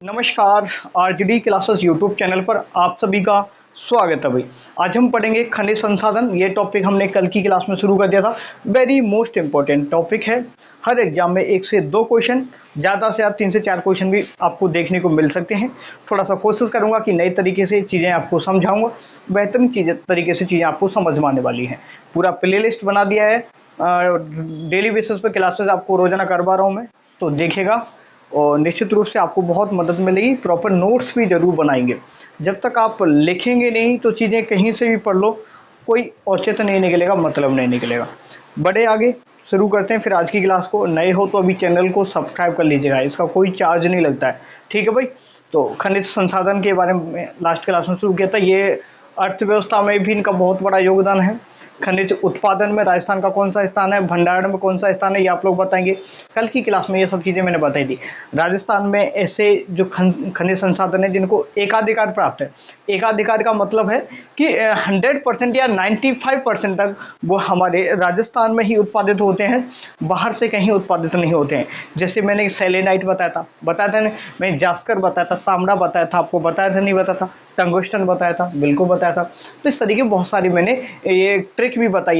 नमस्कार। RGD classes YouTube channel पर आप सभी का स्वागत है भाई। आज हम पढ़ेंगे खनिज संसाधन। ये टॉपिक हमने कल की क्लास में शुरू कर दिया था। वेरी मोस्ट इम्पोर्टेंट टॉपिक है। हर एग्जाम में 1 से 2 क्वेश्चन, ज़्यादा से ज़्यादा 3 से 4 क्वेश्चन भी आपको देखने को मिल सकते हैं। थोड़ा सा कोशिश करूँगा कि नए तरीके से चीज़ें आपको समझाऊँगा, बेहतरीन तरीके से चीज़ें आपको समझ में आने वाली हैं। पूरा प्ले लिस्ट बना दिया है, डेली बेसिस पर क्लासेस आपको रोज़ाना करवा रहा हूँ मैं, तो देखिएगा और निश्चित रूप से आपको बहुत मदद मिलेगी। प्रॉपर नोट्स भी ज़रूर बनाएंगे। जब तक आप लिखेंगे नहीं तो चीज़ें कहीं से भी पढ़ लो, कोई औचित्य नहीं निकलेगा, मतलब नहीं निकलेगा। बड़े आगे शुरू करते हैं फिर आज की क्लास को। नए हो तो अभी चैनल को सब्सक्राइब कर लीजिएगा, इसका कोई चार्ज नहीं लगता है, ठीक है भाई। तो खनिज संसाधन के बारे में लास्ट क्लास में शुरू किया था। ये अर्थव्यवस्था में भी इनका बहुत बड़ा योगदान है। खनिज उत्पादन में राजस्थान का कौन सा स्थान है, भंडारण में कौन सा स्थान है, ये आप लोग बताएंगे। कल की क्लास में ये सब चीज़ें मैंने बताई थी। राजस्थान में ऐसे जो खनिज संसाधन है जिनको एकाधिकार प्राप्त है। एकाधिकार का मतलब है कि 100% या 95% तक वो हमारे राजस्थान में ही उत्पादित होते हैं, बाहर से कहीं उत्पादित नहीं होते हैं। जैसे मैंने सेलेनाइट बताया था ना, मैं जास्कर बताया था, तांबा बताया था, आपको बताया था नहीं बताया था, टंगस्टन बताया था, बिल्कुल बताया था। तो इस तरीके बहुत सारी मैंने ये ट्रिक भी बताई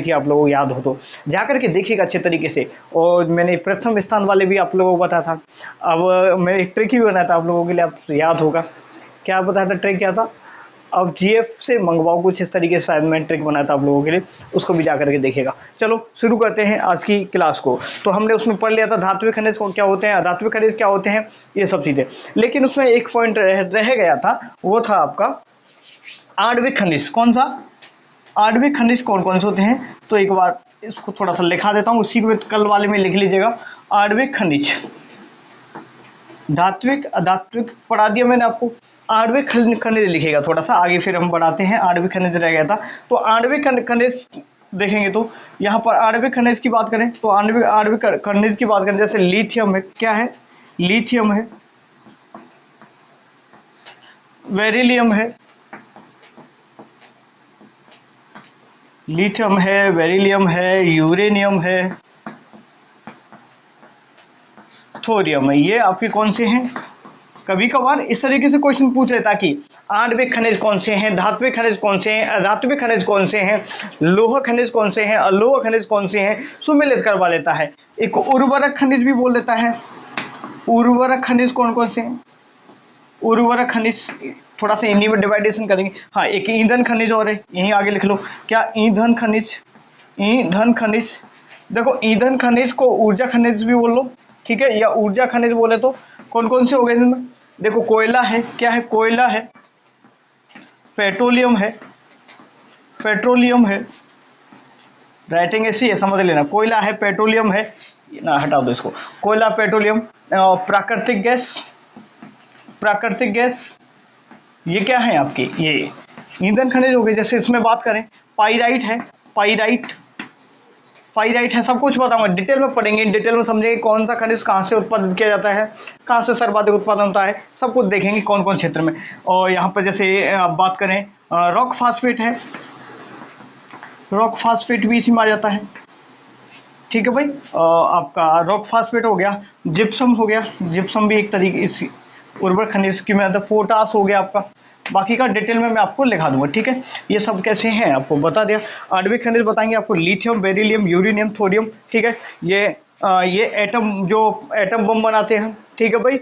थी, आप लोगों को याद हो तो जा करके देखिएगा अच्छे तरीके से। और मैंने प्रथम स्थान वाले भी आप लोगों को बताया था। अब मैं एक ट्रिक भी बनाया था आप लोगों के लिए, आप याद होगा क्या बताया था, ट्रिक क्या था। अब जीएफ से मंगवाओ, कुछ इस तरीके से शायद मैं ट्रिक बनाया था आप लोगों के लिए, उसको भी जा करके देखिएगा। चलो शुरू करते हैं आज की क्लास को। तो हमने उसमें पढ़ लिया था धात्विक खनिज क्या होते हैं, अधात्विक खनिज क्या होते हैं, ये सब चीज़ें। लेकिन उसमें एक पॉइंट रह गया था, वो था आपका आणविक खनिज। कौन सा? आणविक खनिज कौन कौन से होते हैं। तो एक बार इसको थोड़ा सा लिखा देता हूँ, उसी को कल वाले में लिख लीजिएगा। आणविक खनिज, धात्विक अधात्विक पढ़ा दिया मैंने आपको। आणविक खनिज लिखेगा थोड़ा सा आगे, फिर हम बढ़ाते हैं। आणविक खनिज रह गया था, तो आणविक खनिज देखेंगे तो यहाँ पर आणविक खनिज की बात करें तो आणविक खनिज की बात करें, जैसे लिथियम है, क्या है, लिथियम है, बेरिलियम है, लिथियम है, बेरिलियम है, यूरेनियम है, थोरियम है। ये आपके कौन से हैं। कभी कभार इस तरीके से क्वेश्चन पूछ लेता कि आणविक खनिज कौन से हैं, धात्विक खनिज कौन से हैं, अधात्विक खनिज कौन से हैं, लोह खनिज कौन से हैं, अलोह खनिज कौन से हैं, सुमेलित करवा लेता है। एक उर्वरक खनिज भी बोल देता है। उर्वरक खनिज कौन कौन से हैं, उर्वरक खनिज थोड़ा सा इन्हीं में डिवाइडेशन करेंगे। हाँ, एक ईंधन खनिज और है, यहीं आगे लिख लो। क्या? ईंधन खनिज। ईंधन खनिज, देखो ईंधन खनिज को ऊर्जा खनिज भी बोल लो, ठीक है, या ऊर्जा खनिज बोले तो कौन कौन से हो गए इनमें। देखो कोयला है, क्या है, कोयला है, पेट्रोलियम है, पेट्रोलियम है, राइटिंग ऐसी है समझ लेना। कोयला है, पेट्रोलियम है ना, हटा दो इसको। कोयला, पेट्रोलियम, प्राकृतिक गैस, प्राकृतिक गैस, ये क्या है आपके, ये ईंधन खनिज हो गए। जैसे इसमें बात करें, पाइराइट है, पाइराइट, पाइराइट है, सब कुछ बताऊंगा, डिटेल में पढ़ेंगे, डिटेल में समझेंगे कौन सा खनिज कहाँ से उत्पादित किया जाता है, कहाँ से सर्वाधिक उत्पादन होता है, सब कुछ देखेंगे कौन कौन क्षेत्र में। और यहाँ पर जैसे आप बात करें, रॉक फास्फेट है, रॉक फास्फेट भी इसी में आ जाता है, ठीक है भाई। आपका रॉक फास्फेट हो गया, जिप्सम हो गया, जिप्सम भी एक तरीके इसी उर्वरक खनिज की में, पोटास हो गया आपका। बाकी का डिटेल में मैं आपको लिखा दूंगा, ठीक है। ये सब कैसे हैं आपको बता दिया। आणविक खनिज बताएंगे आपको, लिथियम, बेरिलियम, यूरेनियम, थोरियम, ठीक है। ये एटम, जो एटम बम बनाते हैं, ठीक है भाई।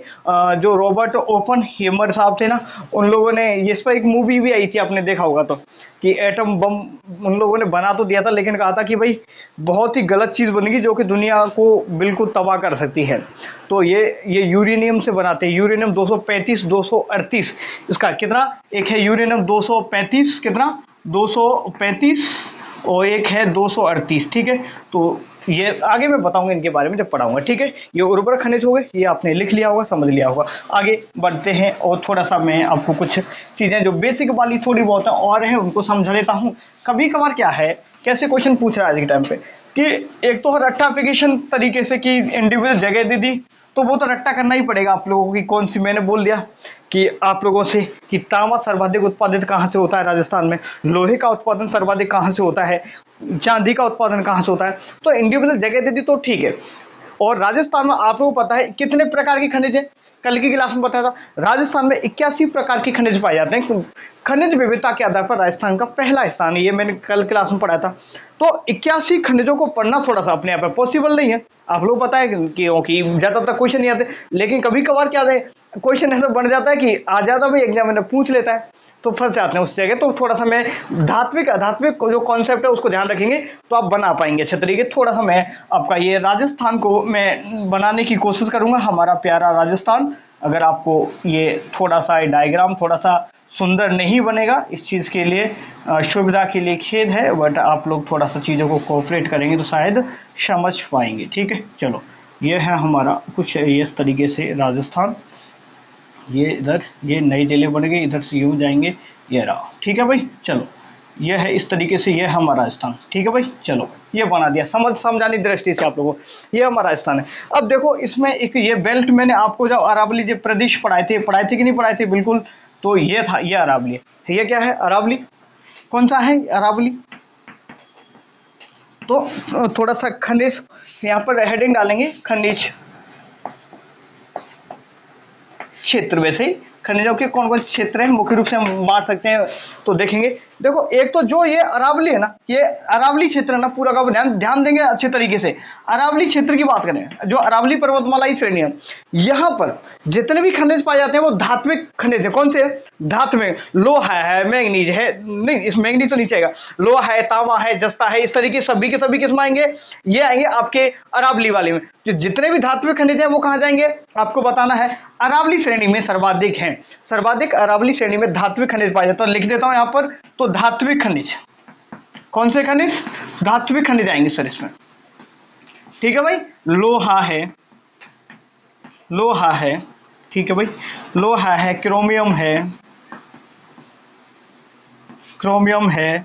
जो रॉबर्ट ओपनहीमर साहब थे ना, उन लोगों ने, इस पर एक मूवी भी आई थी, आपने देखा होगा तो, कि एटम बम उन लोगों ने बना तो दिया था, लेकिन कहा था कि भाई बहुत ही गलत चीज़ बनेगी जो कि दुनिया को बिल्कुल तबाह कर सकती है। तो ये यूरेनियम से बनाते हैं। यूरेनियम 235 238, इसका कितना, एक है यूरेनियम 235, कितना 235, और एक है 238, ठीक है। तो ये आगे मैं बताऊंगा इनके बारे में जब पढ़ाऊंगा, ठीक है। ये उर्वरक खनिज हो गए, ये आपने लिख लिया होगा, समझ लिया होगा। आगे बढ़ते हैं और थोड़ा सा मैं आपको कुछ चीज़ें जो बेसिक वाली थोड़ी बहुत और हैं उनको समझा देता हूँ। कभी कभार क्या है, कैसे क्वेश्चन पूछ रहा है आज के टाइम पे, कि एक तो रट्टाफिकेशन तरीके से कि इंडिविजुअल जगह दे दी, तो वो तो रट्टा करना ही पड़ेगा आप लोगों की। कौन सी मैंने बोल दिया कि आप लोगों से कि तांबा सर्वाधिक उत्पादित कहाँ से होता है राजस्थान में, लोहे का उत्पादन सर्वाधिक कहाँ से होता है, चांदी का उत्पादन कहाँ से होता है, तो इंडिविजुअल जगह दे दी तो ठीक है। और राजस्थान में आप लोगों को पता है कितने प्रकार की खनिज है, कल की क्लास में बताया था, राजस्थान में 81 प्रकार के खनिज पाए जाते हैं। खनिज विविधता के आधार पर राजस्थान का पहला स्थान है, ये मैंने कल क्लास में पढ़ा था। तो 81 खनिजों को पढ़ना थोड़ा सा अपने आप में पॉसिबल नहीं है, आप लोग पता है क्योंकि ज़्यादातर क्वेश्चन नहीं आते, लेकिन कभी कभार क्या है क्वेश्चन ऐसा बन जाता है कि आ जाता भाई एग्जामिनर पूछ लेता है तो फंस जाते हैं उस जगह। तो थोड़ा सा मैं धात्विक अधात्विक जो कॉन्सेप्ट है उसको ध्यान रखेंगे तो आप बना पाएंगे अच्छे तरीके। थोड़ा सा मैं आपका ये राजस्थान को मैं बनाने की कोशिश करूंगा, हमारा प्यारा राजस्थान। अगर आपको ये थोड़ा सा डायग्राम थोड़ा सा सुंदर नहीं बनेगा, इस चीज़ के लिए सुविधा के लिए खेद है, बट आप लोग थोड़ा सा चीज़ों को कोऑपरेट करेंगे तो शायद समझ पाएंगे। ठीक है, चलो ये है हमारा कुछ इस तरीके से राजस्थान। ये इधर ये नई जेलें बन गई, इधर से यूँ जाएंगे, ये रहा। ठीक है भाई, चलो ये है इस तरीके से, ये हमारा राजस्थान। ठीक है भाई, चलो ये बना दिया समझाने दृष्टि से आप लोगों को, ये हमारा राजस्थान है। अब देखो इसमें एक ये बेल्ट मैंने आपको जो अरावली जो प्रदेश पढ़ाए थे कि नहीं पढ़ाए थे, बिल्कुल। तो ये था, ये अरावली है। ये क्या है अरावली, कौन सा है अरावली? तो थोड़ा सा खनिज यहाँ पर हेडिंग डालेंगे, खनिज क्षेत्र। वैसे ही खनिजों के कौन कौन से क्षेत्र हैं मुख्य रूप से हम बांट सकते हैं तो देखेंगे। देखो एक तो जो ये अरावली है ना, ये अरावली क्षेत्र है ना, पूरा का ध्यान देंगे अच्छे तरीके से। अरावली क्षेत्र की बात करें, जो अरावली पर्वतमाला की श्रेणी है, यहाँ पर जितने भी खनिज पाए जाते हैं वो धात्विक खनिज है। कौन से? धात्विक। लोहा है, मैंगनीज है, नहीं इस मैंगनीज तो नीचे आएगा, लोहा है, तांबा है, जस्ता है, इस तरीके सभी के सभी किसमें आएंगे? ये आएंगे आपके अरावली वाले में। जो जितने भी धात्विक खनिज है वो कहाँ जाएंगे आपको बताना है, अरावली श्रेणी में सर्वाधिक हैं। सर्वाधिक अरावली श्रेणी में धात्विक खनिज पाया जाता है। लिख देता हूं यहाँ पर, तो धात्विक खनिज, कौन से खनिज? धात्विक खनिज आएंगे सर इसमें। ठीक है भाई, लोहा है, लोहा है, ठीक है भाई, लोहा है, क्रोमियम है, क्रोमियम है,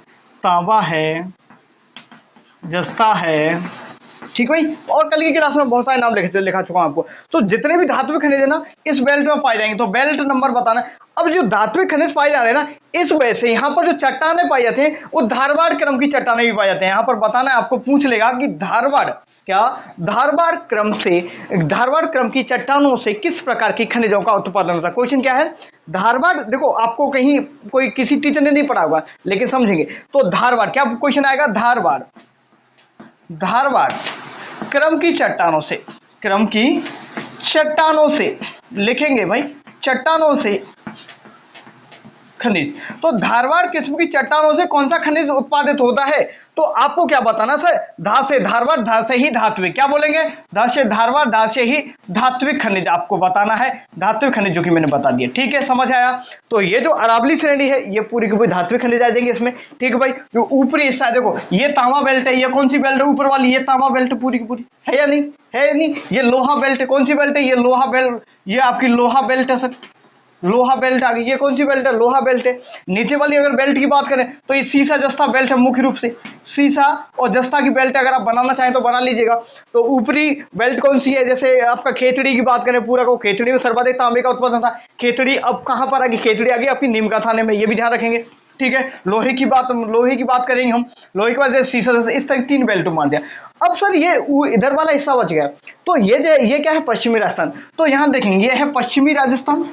तांबा है, जस्ता है। ठीक भाई, और कल की क्लास में बहुत सारे नाम लिखा चुका हूं आपको। तो जितने भी धात्विक खनिज है ना इस बेल्ट में पाए जाएंगे, तो बेल्ट नंबर बताना। अब जो धात्विक खनिज पाए जा रहे हैं ना, इस वजह से यहाँ पर जो चट्टानें पाई जाती हैं वो धारवाड़ क्रम की चट्टानें भी पाई जाती हैं। यहाँ पर बताना है आपको, पूछ लेगा कि धारवाड़ क्या, धारवाड़ क्रम की चट्टानों से किस प्रकार की खनिजों का उत्पादन होता है। क्वेश्चन क्या है? धारवाड़, देखो आपको कहीं कोई किसी टीचर ने नहीं पढ़ा होगा लेकिन समझेंगे। तो धारवाड़ क्या क्वेश्चन आएगा? धारवाड़, धारवाड़ क्रम की चट्टानों से, क्रम की चट्टानों से लिखेंगे भाई, चट्टानों से खनिज। तो धारवाड़ किस्म की चट्टानों से कौन सा खनिज उत्पादित होता है? तो आपको क्या बताना सर? धा से धारवाड़, धा से ही धात्विक। क्या बोलेंगे? धा से धारवाड़, धा से ही धात्विक खनिज आपको बताना है। धात्विक खनिज जो कि मैंने बता दिया। ठीक है, समझ आया? तो ये जो अरावली श्रेणी है ये पूरी की पूरी धात्विक खनिज आ जाएंगे इसमें। ठीक है भाई, जो ऊपरी हिस्सा देखो, ये तांबा बेल्ट है। ये कौन सी बेल्ट है? ऊपर वाली ये तांबा बेल्ट पूरी की पूरी है या नहीं? है नहीं? ये लोहा बेल्ट है। कौन सी बेल्ट है? ये लोहा बेल्ट, ये आपकी लोहा बेल्ट है सर, लोहा बेल्ट आ गई। ये कौन सी बेल्ट है? लोहा बेल्ट है। नीचे वाली अगर बेल्ट की बात करें तो ये सीसा जस्ता बेल्ट है। मुख्य रूप से सीसा और जस्ता की बेल्ट अगर आप बनाना चाहें तो बना लीजिएगा। तो ऊपरी बेल्ट कौन सी है? जैसे आपका खेतड़ी की बात करें, पूरा को खेतड़ी में सर्वाधिक तांबे का उत्पादन था। खेतड़ी अब कहाँ पर आ गई? खेतड़ी आ गई आपकी नीमका थाने में, ये भी ध्यान रखेंगे। ठीक है, लोहे की बात करेंगे हम। लोहे के बाद सीसा जैसे इस तरह 3 बेल्ट मान दिया। अब सर ये इधर वाला हिस्सा बच गया, तो ये क्या है? पश्चिमी राजस्थान। तो यहाँ देखेंगे ये है पश्चिमी राजस्थान।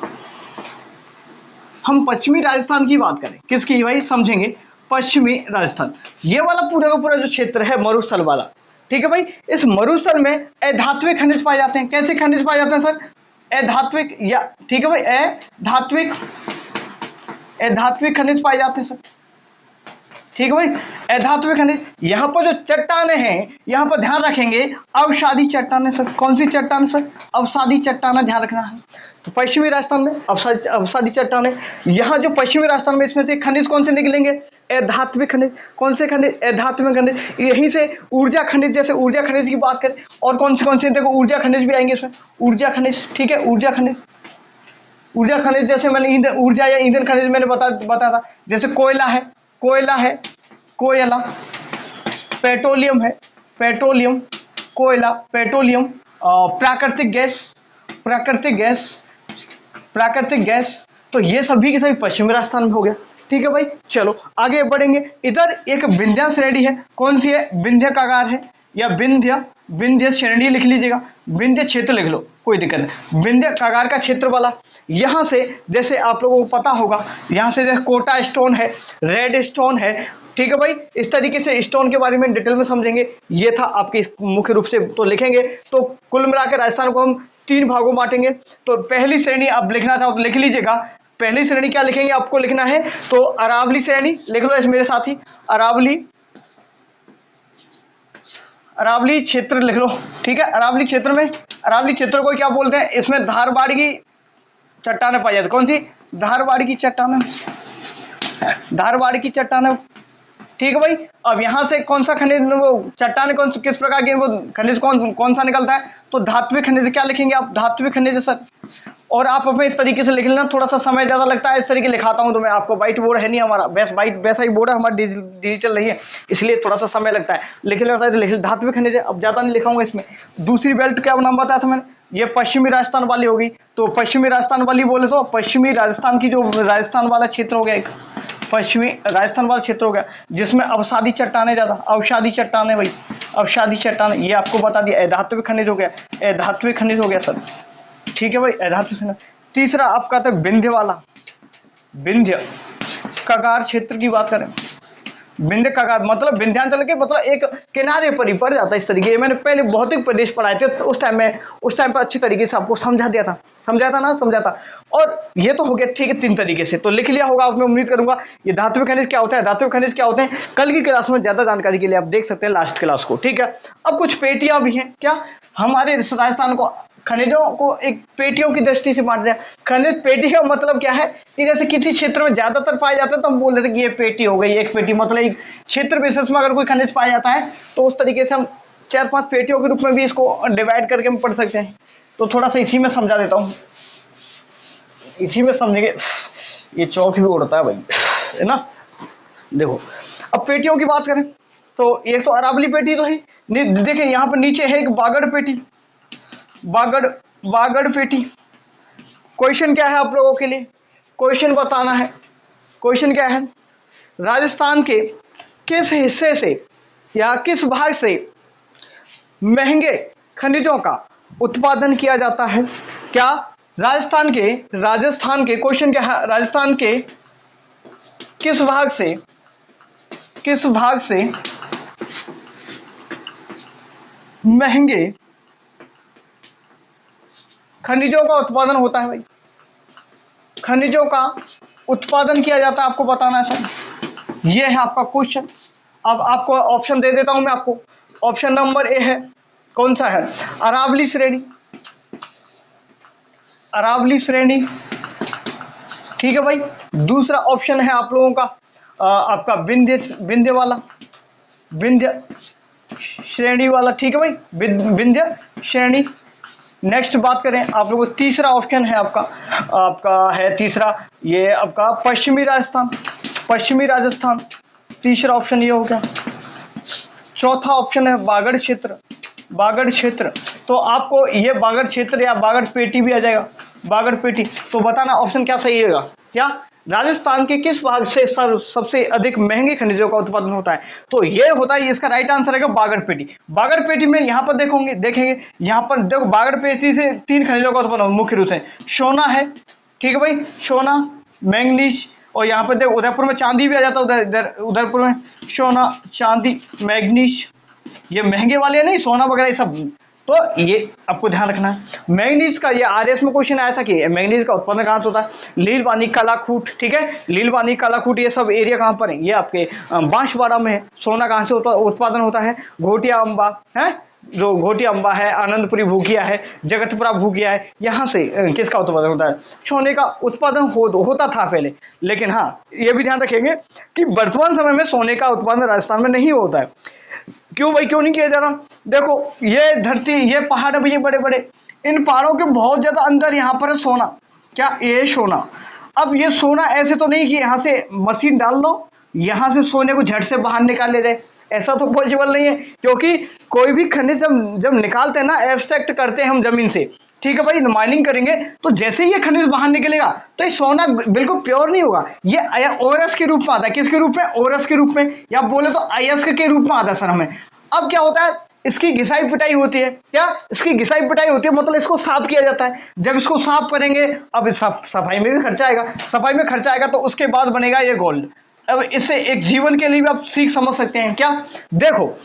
हम पश्चिमी राजस्थान की बात करें, किसकी भाई? समझेंगे पश्चिमी राजस्थान। ये वाला पूरा का पूरा जो क्षेत्र है मरुस्थल वाला। ठीक है भाई, इस मरुस्थल में अधात्विक खनिज पाए जाते हैं। कैसे खनिज पाए जाते हैं सर? अधात्विक, या ठीक है भाई, अधात्विक खनिज पाए जाते हैं सर। ठीक है भाई, अधात्विक खनिज। यहाँ पर जो चट्टानें हैं, यहाँ पर ध्यान रखेंगे अवसादी चट्टानें सर। कौन सी चट्टान सर? अवसादी चट्टानें, ध्यान रखना है। तो पश्चिमी राजस्थान में अवसादी चट्टानें। यहाँ जो पश्चिमी राजस्थान में इसमें से खनिज कौन से निकलेंगे? अधात्विक खनिज। कौन से खनिज? अधात्विक खनिज। यहीं से ऊर्जा खनिज, जैसे ऊर्जा खनिज की बात करें, और कौन से देखो ऊर्जा खनिज भी आएंगे इसमें। ऊर्जा खनिज, ठीक है, ऊर्जा खनिज। ऊर्जा खनिज जैसे मैंने ऊर्जा या ईंधन खनिज मैंने बताया था। जैसे कोयला है, कोयला, पेट्रोलियम है, पेट्रोलियम, कोयला, पेट्रोलियम, प्राकृतिक गैस। तो ये सभी के सभी पश्चिमी राजस्थान में हो गया। ठीक है भाई, चलो आगे बढ़ेंगे। इधर एक विंध्य श्रेणी है। कौन सी है? विंध्य कागार है। या विंध्य, विंध्य श्रेणी लिख लीजिएगा, विंध्य क्षेत्र लिख लो, कोई दिक्कत नहीं। विंध्य कगार का क्षेत्र वाला, यहाँ से जैसे आप लोगों को पता होगा, यहाँ से जैसे कोटा स्टोन है, रेड स्टोन है, ठीक है भाई। इस तरीके से स्टोन के बारे में डिटेल में समझेंगे। ये था आपके मुख्य रूप से तो लिखेंगे। तो कुल मिलाकर राजस्थान को हम 3 भागों में बांटेंगे। तो पहली श्रेणी आप लिखना था तो लिख लीजिएगा। पहली श्रेणी क्या लिखेंगे आपको लिखना है, तो अरावली श्रेणी लिख लो ऐसे मेरे साथी, अरावली, अरावली क्षेत्र लिख लो, ठीक है। अरावली क्षेत्र में, अरावली क्षेत्र को क्या बोलते हैं, इसमें धारवाड़ की चट्टानें पाई जाती। कौन सी? धारवाड़ की चट्टानें, धारवाड़ की चट्टानें, ठीक है भाई। अब यहाँ से कौन सा खनिज, वो चट्टान कौन किस प्रकार की, वो खनिज कौन सा निकलता है, तो धात्विक खनिज। क्या लिखेंगे आप? धात्विक खनिज सर। और आप अपने इस तरीके से लिख लेना, थोड़ा सा समय ज़्यादा लगता है इस तरीके लिखाता हूँ तो मैं आपको, व्हाइट बोर्ड है नहीं हमारा, वैसा ही बोर्ड है हमारा, डिजिटल नहीं है, इसलिए थोड़ा सा समय लगता है लिखने में। तो लिख धात्विक खनिज है, अब ज़्यादा नहीं लिखाऊंगा इसमें। दूसरी बेल्ट क्या नाम बताया था मैंने, ये पश्चिमी राजस्थान वाली होगी। तो पश्चिमी राजस्थान वाली बोले तो पश्चिमी राजस्थान की, जो राजस्थान वाला क्षेत्र हो गया एक, पश्चिमी राजस्थान वाला क्षेत्र हो गया, जिसमें अवसादी चट्टानें ज़्यादा, अवसादी चट्टानें भाई, अवसादी चट्टानें, ये आपको बता दिया। अधात्विक खनिज हो गया, अधात्विक खनिज हो गया सर, ठीक है भाई, अधात्विक खनिज। तीसरा आपका था विंध्य वाला, विंध्य कगार क्षेत्र की बात करें, विंध्य कगार मतलब विंध्याचल के मतलब एक किनारे पर ही पड़ जाता है इस तरीके। ये मैंने पहले भौतिक प्रदेश पढ़ाए थे तो उस टाइम पर अच्छी तरीके से आपको समझा दिया था, समझा था। और ये तो हो गया, ठीक है, 3 तरीके से तो लिख लिया होगा आपने, उम्मीद करूंगा। ये धात्विक खनिज क्या होता है, धात्विक खनिज क्या होते हैं, कल की क्लास में ज्यादा जानकारी के लिए आप देख सकते हैं लास्ट क्लास को, ठीक है। अब कुछ पेटियां भी हैं, क्या हमारे राजस्थान को खनिजों को एक पेटियों की दृष्टि से बांट दिया। खनिज पेटी का मतलब क्या है कि जैसे किसी क्षेत्र में ज्यादातर पाए जाते हैं तो हम बोल देते हैं कि ये पेटी हो गई, एक पेटी, मतलब एक क्षेत्र विशेष में अगर कोई खनिज पाया जाता है तो उस तरीके से हम 4-5 पेटियों के रूप में भी इसको डिवाइड करके हम पढ़ सकते हैं। तो थोड़ा सा इसी में समझा देता हूँ, इसी में समझेंगे। ये चौक भी उड़ता है भाई, है ना। देखो अब पेटियों की बात करें तो एक तो अरावली पेटी तो है, देखिए यहाँ पर नीचे है एक बागड़ पेटी, बागड़ पेटी। क्वेश्चन क्या है आप लोगों के लिए, क्वेश्चन बताना है। क्वेश्चन क्या है, राजस्थान के किस हिस्से से या किस भाग से महंगे खनिजों का उत्पादन किया जाता है। क्या राजस्थान के क्वेश्चन क्या है, राजस्थान के किस भाग से महंगे खनिजों का उत्पादन होता है भाई, खनिजों का उत्पादन किया जाता है, आपको बताना चाहिए। ये है आपका क्वेश्चन। अब आपको ऑप्शन दे देता हूं मैं आपको। ऑप्शन नंबर ए है, कौन सा है, अरावली श्रेणी, अरावली श्रेणी, ठीक है भाई। दूसरा ऑप्शन है आप लोगों का आपका विंध्य वाला, विंध्य श्रेणी वाला, ठीक है भाई, विंध्य श्रेणी। नेक्स्ट बात करें आप लोगों को, तीसरा ऑप्शन है आपका है तीसरा, ये आपका पश्चिमी राजस्थान, तीसरा ऑप्शन ये हो गया। चौथा ऑप्शन है बागड़ क्षेत्र, तो आपको ये बागड़ क्षेत्र या बागड़ पेटी भी आ जाएगा, बागड़ पेटी। तो बताना ऑप्शन क्या सही होगा, क्या राजस्थान के किस भाग से सबसे अधिक महंगे खनिजों का उत्पादन होता है। तो ये होता है, इसका राइट आंसर है बागड़ पेटी। बागड़ पेटी में यहाँ पर देखेंगे यहाँ पर देखो, बागड़ पेटी से 3 खनिजों का उत्पादन मुख्य रूप से सोना है, ठीक है भाई, सोना, मैंगनीज, और यहाँ पर देखो उदयपुर में चांदी भी आ जाता है, उदयपुर में सोना, चांदी, मैंगनीज, ये महंगे वाले नहीं, सोना वगैरह ये सब। तो ये आपको ध्यान रखना है। मैंगनीज का ये आरएस में क्वेश्चन आया था कि मैंगनीज का उत्पादन कहाँ से होता है, लीलवानी, कालाखूट, ठीक है, लीलवानी, कालाखूट, ये सब एरिया कहाँ पर है, ये आपके बांसवाड़ा में है। सोना कहाँ से उत्पादन होता है, घोटिया अम्बा है, जो घोटिया अम्बा है, आनंदपुरी भूकिया है, जगतपुरा भूकिया है, यहाँ से किसका उत्पादन होता है, सोने का उत्पादन होता था पहले। लेकिन हाँ ये भी ध्यान रखेंगे कि वर्तमान समय में सोने का उत्पादन राजस्थान में नहीं होता है। क्यों भाई, क्यों नहीं किया जा रहा, देखो ये धरती, ये पहाड़ है भैया बड़े बड़े, इन पहाड़ों के बहुत ज्यादा अंदर यहाँ पर है सोना, क्या ये सोना। अब ये सोना ऐसे तो नहीं कि यहाँ से मशीन डाल दो, यहाँ से सोने को झट से बाहर निकाल ले जाए, ऐसा तो पॉसिबल नहीं है। क्योंकि कोई भी खनिज जब निकालते हैं ना, एब्स्ट्रैक्ट करते हैं हम जमीन से, ठीक है भाई, माइनिंग करेंगे तो जैसे ही ये खनिज बाहर निकलेगा तो ये सोना बिल्कुल प्योर नहीं होगा, ये ओरस के रूप में आता है। किसके रूप में, ओरस के रूप में, या बोले तो अयस्क के रूप में आता है सर हमें। अब क्या होता है, इसकी घिसाई पिटाई होती है। क्या? इसकी घिसाई पिटाई होती है, मतलब इसको साफ किया जाता है। जब इसको साफ करेंगे, अब सफाई में भी खर्चा आएगा, सफाई में खर्चा आएगा तो उसके बाद बनेगा ये गोल्ड। अब इससे एक जीवन के लिए भी आप सीख समझ सकते हैं। क्या? देखो,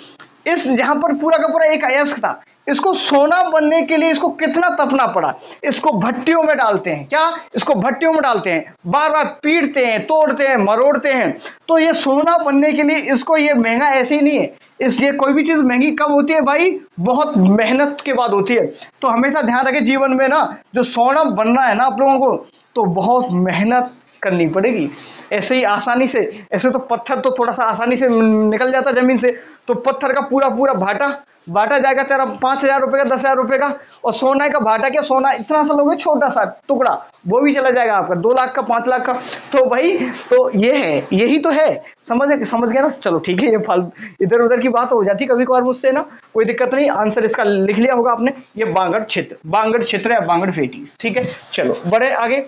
इस जहां पर पूरा का पूरा एक अयस्क था, इसको सोना बनने के लिए इसको कितना तपना पड़ा। इसको भट्टियों में डालते हैं। क्या? इसको भट्टियों में डालते हैं, बार बार पीटते हैं, तोड़ते हैं, मरोड़ते हैं। तो ये सोना बनने के लिए इसको, ये महंगा ऐसे ही नहीं है। इसलिए कोई भी चीज महंगी कब होती है भाई? बहुत मेहनत के बाद होती है। तो हमेशा ध्यान रखें, जीवन में ना जो सोना बनना है ना आप लोगों को, तो बहुत मेहनत करनी पड़ेगी। ऐसे ही आसानी से, ऐसे तो पत्थर तो थोड़ा सा आसानी से निकल जाता जमीन से, तो पत्थर का पूरा पूरा भाटा बांटा जाएगा तेरा 5,000 रुपये का, 10,000 रुपये का। और सोना का भाटा क्या, सोना इतना सा लोगे, छोटा सा टुकड़ा, वो भी चला जाएगा आपका 2 लाख का, 5 लाख का। तो भाई, तो ये है, यही तो है। समझ गया ना? चलो ठीक है, ये फाल इधर उधर की बात हो जाती कभी कभार मुझसे ना, कोई दिक्कत नहीं। आंसर इसका लिख लिया होगा आपने, ये बांगड़ क्षेत्र या बांगड़ फेटी। ठीक है, चलो बढ़े आगे।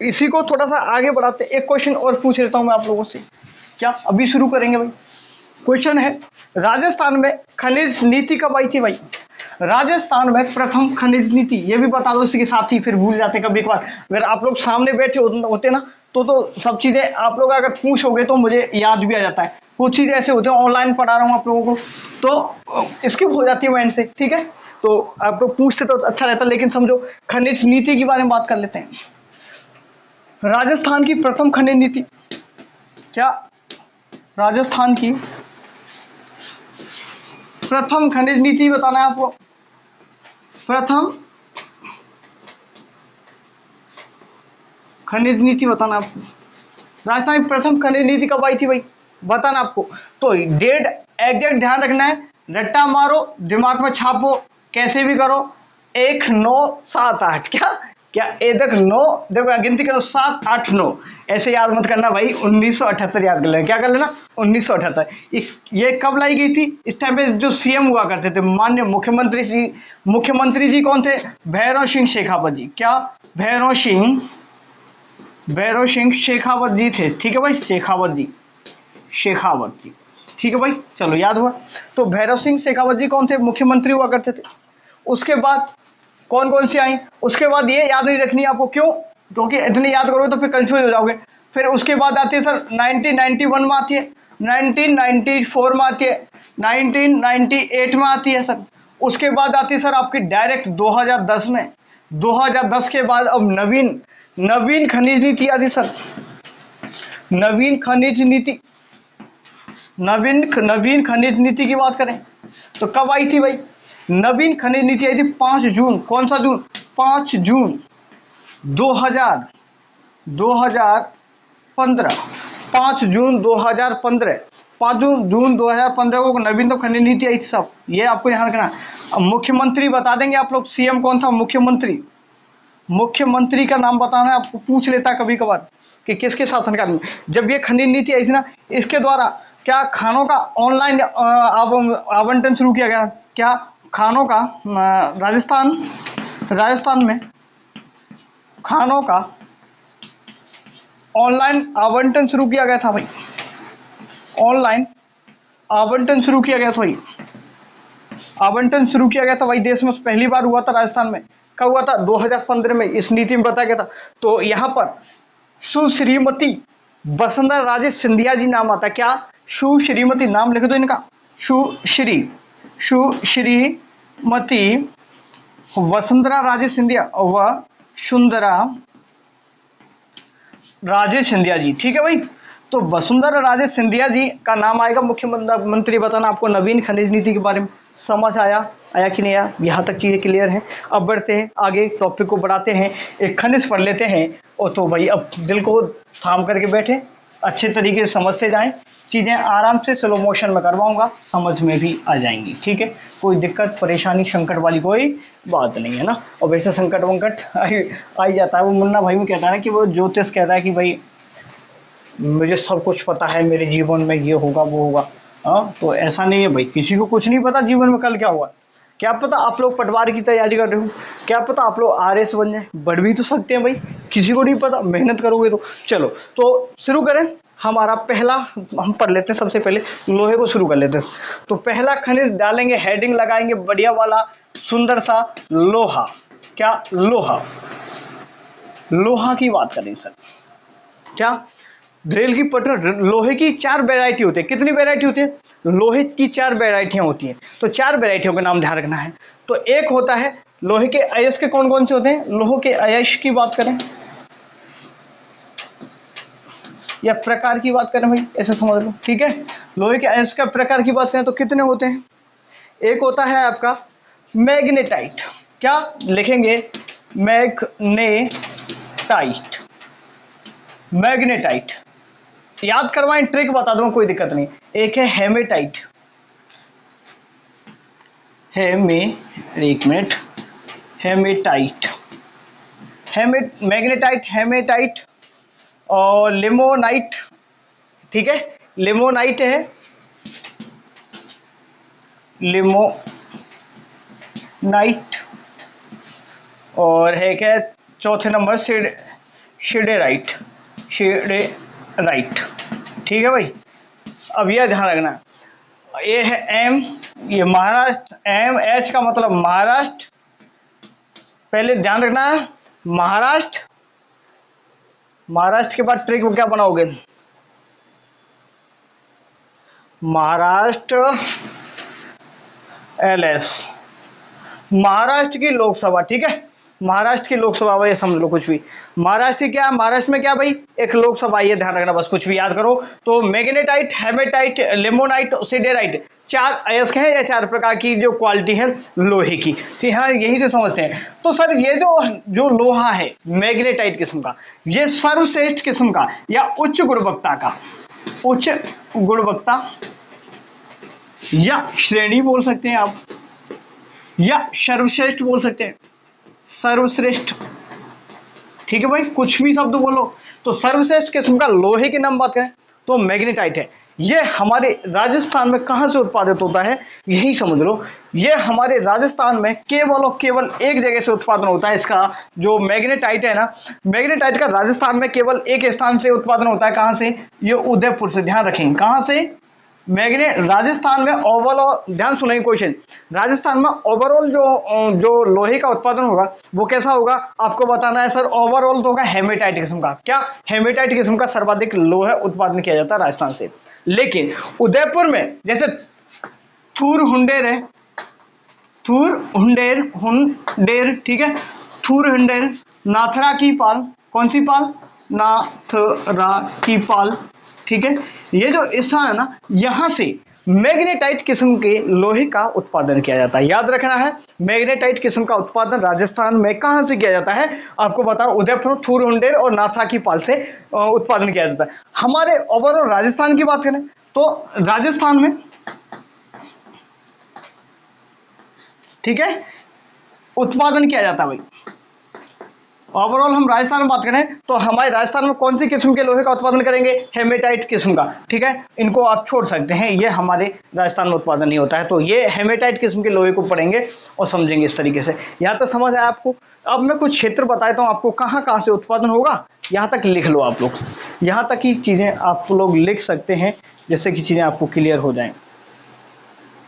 इसी को थोड़ा सा आगे बढ़ाते, एक क्वेश्चन और पूछ लेता हूं मैं आप लोगों से। क्या अभी शुरू करेंगे भाई? क्वेश्चन है, राजस्थान में खनिज नीति कब आई थी भाई? राजस्थान में प्रथम खनिज नीति, ये भी बता दो इसी के साथ ही, फिर भूल जाते कभी कभार। अगर आप लोग सामने बैठे होते ना, तो सब चीजें आप लोग अगर पूछोगे तो मुझे याद भी आ जाता है। कुछ चीजें ऐसे होते हैं, ऑनलाइन पढ़ा रहा हूँ आप लोगों को, तो स्किप हो जाती है माइंड से। ठीक है, तो आप लोग पूछते तो अच्छा रहता, लेकिन समझो खनिज नीति के बारे में बात कर लेते हैं। राजस्थान की प्रथम खनिज नीति, क्या राजस्थान की प्रथम खनिज नीति बताना है आपको? प्रथम खनिज नीति बताना आपको। राजस्थान की प्रथम खनिज नीति कब आई थी भाई? बताना आपको। तो डेट एग्जैक्ट ध्यान रखना है, रट्टा मारो, दिमाग में छापो, कैसे भी करो। 1978, क्या ए तक 9, देखो गिनती करो, 7 8 9, ऐसे याद मत करना भाई, 1978 याद कर लेना। क्या कर लेना? 1978। ये कब लाई गई थी? इस टाइम पे जो सीएम हुआ करते थे, माननीय मुख्यमंत्री जी कौन थे? भैरव सिंह शेखावत जी। क्या? भैरव सिंह शेखावत जी थे। ठीक है भाई, शेखावत जी। ठीक है भाई, चलो याद हुआ। तो भैरव सिंह शेखावत जी कौन थे? मुख्यमंत्री हुआ करते थे। उसके बाद कौन कौन सी आई? उसके बाद ये याद नहीं रखनी आपको, क्यों? क्योंकि इतनी याद करोगे तो फिर कंफ्यूज हो जाओगे। फिर उसके बाद आती है सर 1991 में आती है, 1994 में आती है, 1998 में आती है सर। उसके बाद आती है सर आपकी डायरेक्ट 2010 में। 2010 के बाद अब नवीन खनिज नीति आती सर। नवीन खनिज नीति की बात करें तो कब आई थी भाई? नवीन खनिज नीति आई थी 5 जून। कौन सा जून? 5 जून 2015। 5 जून 2015। 5 जून 2015 को नवीनतम खनिज नीति आई थी साहब, ये आपको ध्यान रखना। अब मुख्यमंत्री बता देंगे आप लोग, सीएम कौन था? मुख्यमंत्री का नाम बताना है आपको, पूछ लेता है कभी कभार कि किसके शासनकाल में। जब ये खनिज नीति आई थी ना, इसके द्वारा क्या खानों का ऑनलाइन आवंटन शुरू किया गया। क्या? खानों का राजस्थान में खानों का ऑनलाइन आवंटन शुरू किया गया था भाई। ऑनलाइन आवंटन शुरू किया गया था भाई देश में पहली बार हुआ था राजस्थान में। कब हुआ था? 2015 में इस नीति में बताया गया था। तो यहाँ पर सुश्रीमती वसुंधरा राजे सिंधिया जी नाम आता है। क्या? सुश्रीमती, नाम लिख दो इनका, सुश्रीमती वसुंधरा राजे सिंधिया, वसुंधरा राजे सिंधिया जी। ठीक है भाई, तो वसुंधरा राजे सिंधिया जी का नाम आएगा। मुख्यमंत्री बताना आपको नवीन खनिज नीति के बारे में। समझ आया कि नहीं आया? यहाँ तक चीज़ें क्लियर हैं। अब बढ़ते हैं आगे, टॉपिक को बढ़ाते हैं, एक खनिज पढ़ लेते हैं। और तो भाई अब दिल को थाम करके बैठे, अच्छे तरीके से समझते जाएं, चीज़ें आराम से स्लो मोशन में करवाऊंगा, समझ में भी आ जाएंगी। ठीक है, कोई दिक्कत परेशानी संकट वाली कोई बात नहीं है ना। और वैसे संकट वंकट आ ही जाता है। वो मुन्ना भाई में कहता है ना कि वो ज्योतिष कहता है कि भाई मुझे सब कुछ पता है, मेरे जीवन में ये होगा वो होगा। हाँ, तो ऐसा नहीं है भाई, किसी को कुछ नहीं पता जीवन में कल क्या हुआ। क्या पता आप लोग पटवारी की तैयारी कर रहे हो, क्या पता आप लोग आरएस बन जाए, बढ़ भी तो सकते हैं भाई, किसी को नहीं पता, मेहनत करोगे तो। चलो तो शुरू करें। हमारा पहला हम पढ़ लेते हैं, सबसे पहले लोहे को शुरू कर लेते हैं। तो पहला खनिज डालेंगे, हेडिंग लगाएंगे बढ़िया वाला सुंदर सा, लोहा। क्या? लोहा। लोहा की बात करें सर, क्या? रेल की पटरी, लोहे की 4 वैरायटी होती है। कितनी वैरायटी होती है? लोहे की 4 वैरायटियां होती हैं। तो 4 वैरायटियों का नाम ध्यान रखना है। तो एक होता है लोहे के अयस्क, कौन कौन से होते हैं? लोहे के अयस्क की बात करें या प्रकार की बात करें भाई, ऐसे समझ लो, ठीक है। लोहे के अयस्क का प्रकार की बात करें तो कितने होते हैं? एक होता है आपका मैग्नेटाइट। क्या लिखेंगे? मैग्नेटाइट। मैग्नेटाइट याद करवाएं, ट्रिक बता दूं, कोई दिक्कत नहीं। एक है हेमेटाइट, एक मिनट, हेमेटाइट, मैग्नेटाइट, हेमेटाइट और लिमोनाइट, ठीक है। लिमोनाइट है, लिमोनाइट, और है क्या चौथे नंबर? शिडेराइट, शिडेराइट, ठीक है भाई। अब यह ध्यान रखना, ये है एम, ये महाराष्ट्र, एम एच का मतलब महाराष्ट्र, पहले ध्यान रखना है महाराष्ट्र। महाराष्ट्र के बाद ट्रिक क्या बनाओगे? महाराष्ट्र एलएस, महाराष्ट्र की लोकसभा, ठीक है। महाराष्ट्र की लोकसभा भाई, समझ लो कुछ भी। महाराष्ट्र क्या? महाराष्ट्र में क्या भाई? एक लोकसभा, ये ध्यान रखना बस, कुछ भी याद करो। तो मैग्नेटाइट, हेमेटाइट, लिमोनाइट, सिडेराइट, 4 अयस्क हैं या 4 प्रकार की जो क्वालिटी है लोहे की। तो हाँ, यही से समझते हैं। तो सर ये जो लोहा है मैग्नेटाइट किस्म का, ये सर्वश्रेष्ठ किस्म का या उच्च गुणवत्ता का, उच्च गुणवत्ता या श्रेणी बोल सकते हैं आप, या सर्वश्रेष्ठ बोल सकते हैं, सर्वश्रेष्ठ, ठीक है भाई, कुछ भी शब्द बोलो। तो सर्वश्रेष्ठ किस्म का लोहे की नाम बात करें तो मैग्नेटाइट है। ये हमारे राजस्थान में कहां से उत्पादित होता है? यही समझ लो, ये हमारे राजस्थान में केवल और केवल एक जगह से उत्पादन होता है। इसका जो मैग्नेटाइट है ना, मैग्नेटाइट का राजस्थान में केवल एक स्थान से उत्पादन होता है। कहां से? ये उदयपुर से। ध्यान रखेंगे, कहां से? मैग्नेट राजस्थान में ओवरऑल, ध्यान सुनेंगे क्वेश्चन, राजस्थान में ओवरऑल जो लोहे का उत्पादन होगा वो कैसा होगा आपको बताना है सर। ओवरऑल तो होगा हेमेटाइट किस्म का। क्या? हेमेटाइट किस्म का सर्वाधिक लोहा उत्पादन किया जाता है राजस्थान से। लेकिन उदयपुर में जैसे थूर हुंडेर है, थूर हुंडेर, ठीक है, थूर हुंडेर, नाथरा की पाल, कौन सी पाल? नाथरा की पाल, ठीक है। ये जो स्थान है ना, यहां से मैग्नेटाइट किस्म के लोहे का उत्पादन किया जाता है। याद रखना है, मैग्नेटाइट किस्म का उत्पादन राजस्थान में कहां से किया जाता है? आपको बताओ, उदयपुर, थूरहुंडेर और नाथा की पाल से उत्पादन किया जाता है। हमारे ओवरऑल राजस्थान की बात करें तो राजस्थान में, ठीक है, उत्पादन किया जाता है भाई। ओवरऑल हम राजस्थान में बात करें तो हमारे राजस्थान में कौन सी किस्म के लोहे का उत्पादन करेंगे? हेमेटाइट किस्म का, ठीक है। इनको आप छोड़ सकते हैं, ये हमारे राजस्थान में उत्पादन नहीं होता है। तो ये हेमेटाइट किस्म के लोहे को पढ़ेंगे और समझेंगे इस तरीके से। यहाँ तक समझ आया आपको? अब मैं कुछ क्षेत्र बताता हूँ आपको कहाँ कहाँ से उत्पादन होगा, यहाँ तक लिख लो आप लोग। यहाँ तक की चीज़ें आप लोग लिख सकते हैं जिससे कि चीज़ें आपको क्लियर हो जाएं,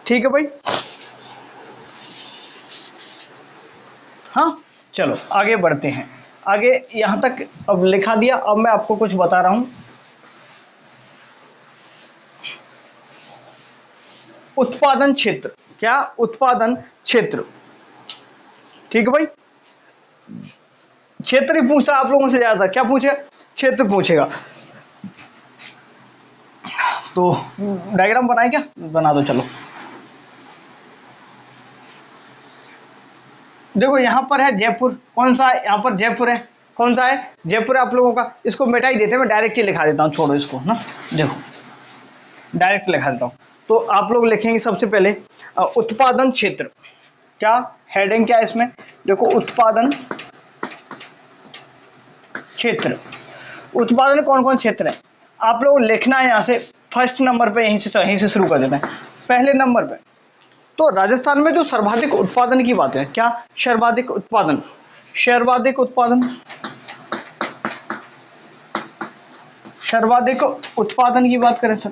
ठीक है भाई। हाँ, चलो आगे बढ़ते हैं। आगे यहां तक अब लिखा दिया, अब मैं आपको कुछ बता रहा हूं। उत्पादन क्षेत्र, क्या? उत्पादन क्षेत्र, ठीक है भाई। क्षेत्र ही पूछता आप लोगों से ज्यादा, क्या पूछे? क्षेत्र पूछेगा। तो डायग्राम बनाए क्या? बना दो, चलो। देखो यहाँ पर है जयपुर, कौन सा है? यहाँ पर जयपुर है, कौन सा है? जयपुर है आप लोगों का। इसको मिटा ही देते हैं, मैं डायरेक्ट ही लिखा देता हूँ, छोड़ो इसको ना। देखो डायरेक्ट लिखा देता हूँ। तो आप लोग लिखेंगे सबसे पहले उत्पादन क्षेत्र। क्या हेडिंग क्या है इसमें? देखो उत्पादन क्षेत्र। उत्पादन कौन कौन क्षेत्र है आप लोग लिखना है। यहाँ से फर्स्ट नंबर पे यहीं से शुरू कर देते हैं। पहले नंबर पे तो राजस्थान में जो सर्वाधिक उत्पादन की बात है, क्या? सर्वाधिक उत्पादन, सर्वाधिक उत्पादन, सर्वाधिक उत्पादन की बात करें सर,